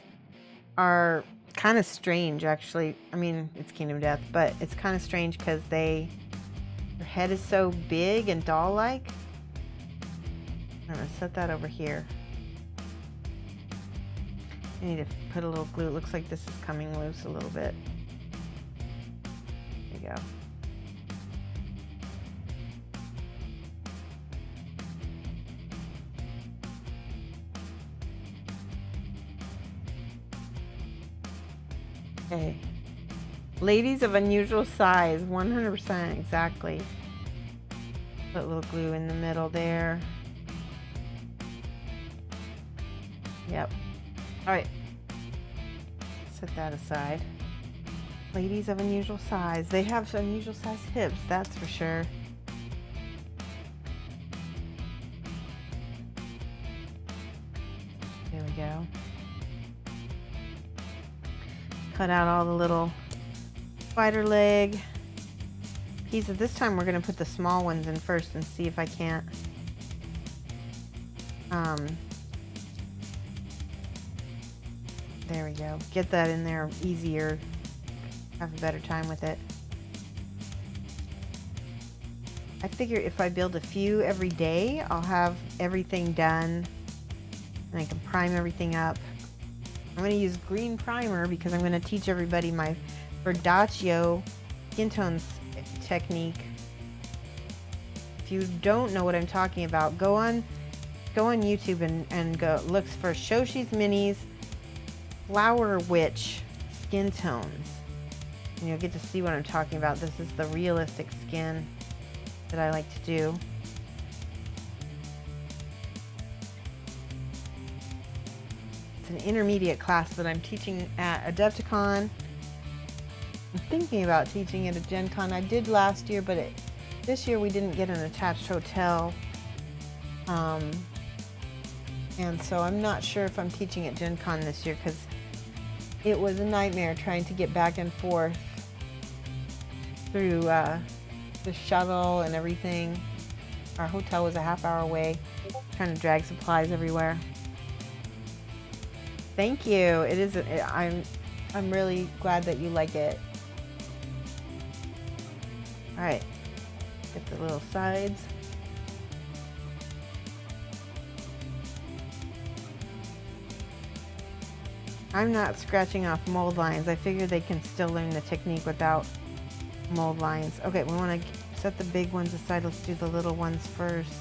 are kind of strange, actually. I mean, it's Kingdom Death, but it's kind of strange because her head is so big and doll-like. I'm gonna set that over here. I need to put a little glue. It looks like this is coming loose a little bit. There you go. Okay. Ladies of unusual size, 100%, exactly. Put a little glue in the middle there. Yep. All right. Set that aside. Ladies of unusual size. They have unusual size hips, that's for sure. There we go. Cut out all the little spider leg pieces. This time we're going to put the small ones in first and see if I can't there we go. Get that in there easier. Have a better time with it. I figure if I build a few every day, I'll have everything done and I can prime everything up. I'm going to use green primer because I'm going to teach everybody my Verdaccio skin tones technique. If you don't know what I'm talking about, go on YouTube and go look for Shoshie's Minis Flower Witch skin tones. And you'll get to see what I'm talking about. This is the realistic skin that I like to do. It's an intermediate class that I'm teaching at Adepticon. I'm thinking about teaching it at Gen Con. I did last year, but this year we didn't get an attached hotel. And so I'm not sure if I'm teaching at Gen Con this year because it was a nightmare trying to get back and forth through the shuttle and everything. Our hotel was a half-hour away, trying to drag supplies everywhere. Thank you. It is. I'm really glad that you like it. All right, get the little sides. I'm not scratching off mold lines. I figure they can still learn the technique without mold lines. Okay, we want to set the big ones aside. Let's do the little ones first,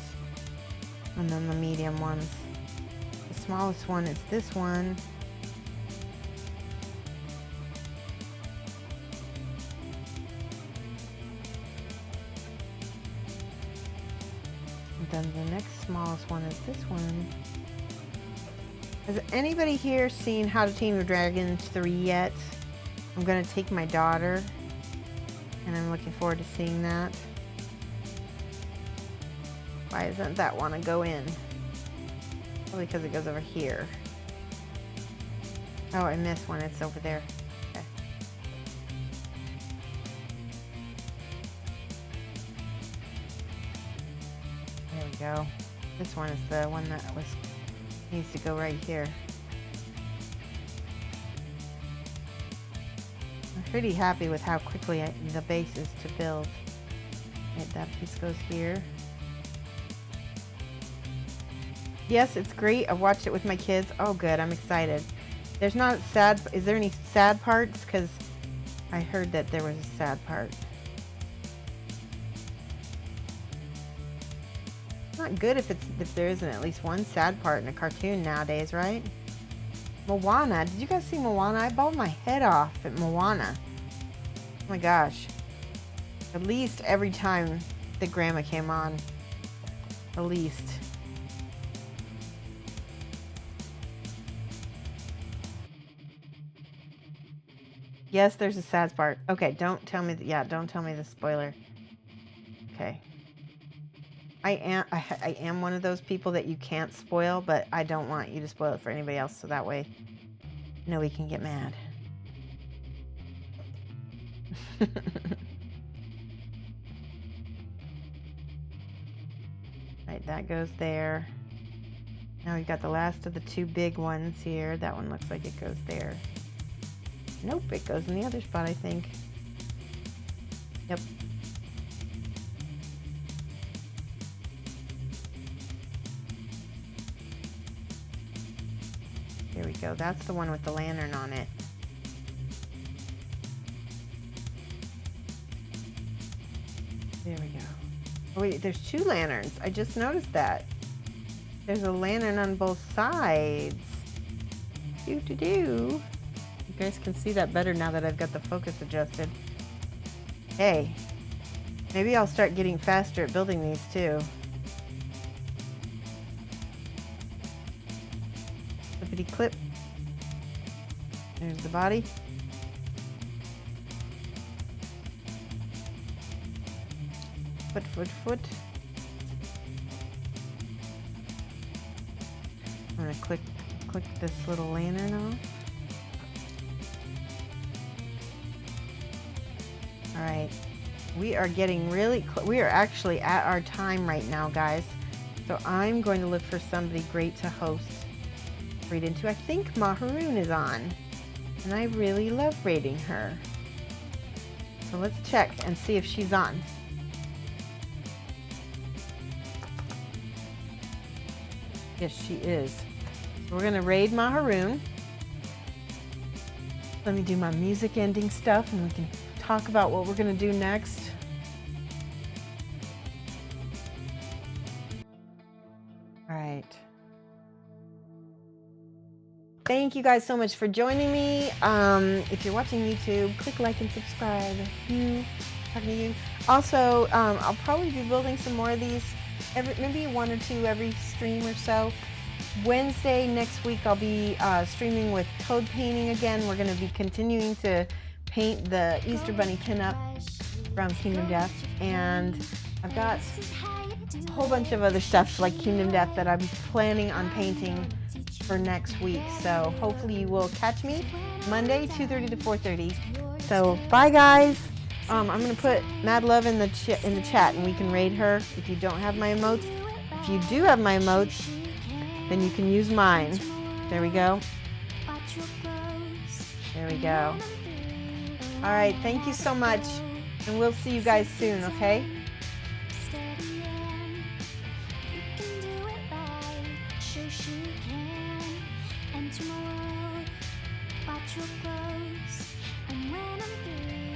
and then the medium ones. The smallest one is this one. And then the next smallest one is this one. Has anybody here seen How to Tame Your Dragon 3 yet? I'm going to take my daughter, and I'm looking forward to seeing that. Why doesn't that want to go in? Probably because it goes over here. Oh, I missed one. It's over there. Okay. There we go. This one is the one that needs to go right here. I'm pretty happy with how quickly the base is to build. Right, that piece goes here. Yes, it's great. I watched it with my kids. Oh, good. I'm excited. There's not sad. Is there any sad parts? Because I heard that there was a sad part. It's not good if there isn't at least one sad part in a cartoon nowadays, right? Moana. Did you guys see Moana? I bawled my head off at Moana. Oh my gosh. At least every time the grandma came on. At least. Yes, there's a sad part. Okay, don't tell me. Yeah, don't tell me the spoiler. Okay. I am one of those people that you can't spoil, but I don't want you to spoil it for anybody else, so that way nobody can get mad. Right, that goes there. Now we've got the last of the two big ones here. That one looks like it goes there. Nope, it goes in the other spot, I think. Yep. There we go. That's the one with the lantern on it. There we go. Oh wait, there's two lanterns. I just noticed that. There's a lantern on both sides. Do-do-do. You guys can see that better now that I've got the focus adjusted. Hey. Maybe I'll start getting faster at building these too. Clippity clip. There's the body. Foot. I'm gonna click this little lantern off. All right, we are getting really we are actually at our time right now, guys. So I'm going to look for somebody great to host read into. I think Maharoon is on, and I really love raiding her. So let's check and see if she's on. Yes, she is. So we're gonna raid Maharoon. Let me do my music ending stuff and we can talk about what we're gonna do next. All right. Thank you guys so much for joining me. If you're watching YouTube, click like and subscribe. Talking to you. Also, I'll probably be building some more of these. Maybe 1 or 2 every stream or so. Wednesday next week I'll be streaming with toad painting again. We're going to be continuing to paint the Easter Bunny pinup from Kingdom Death, and I've got a whole bunch of other stuff like Kingdom Death that I'm planning on painting for next week. So hopefully you will catch me Monday 2:30 to 4:30. So bye guys. I'm gonna put Mad Love in the chat and we can raid her if you don't have my emotes. If you do have my emotes, then you can use mine. There we go. There we go. All right, thank you so much, and we'll see you guys soon, okay? Shoshie can enter my world. Watch your clothes, and when I'm through.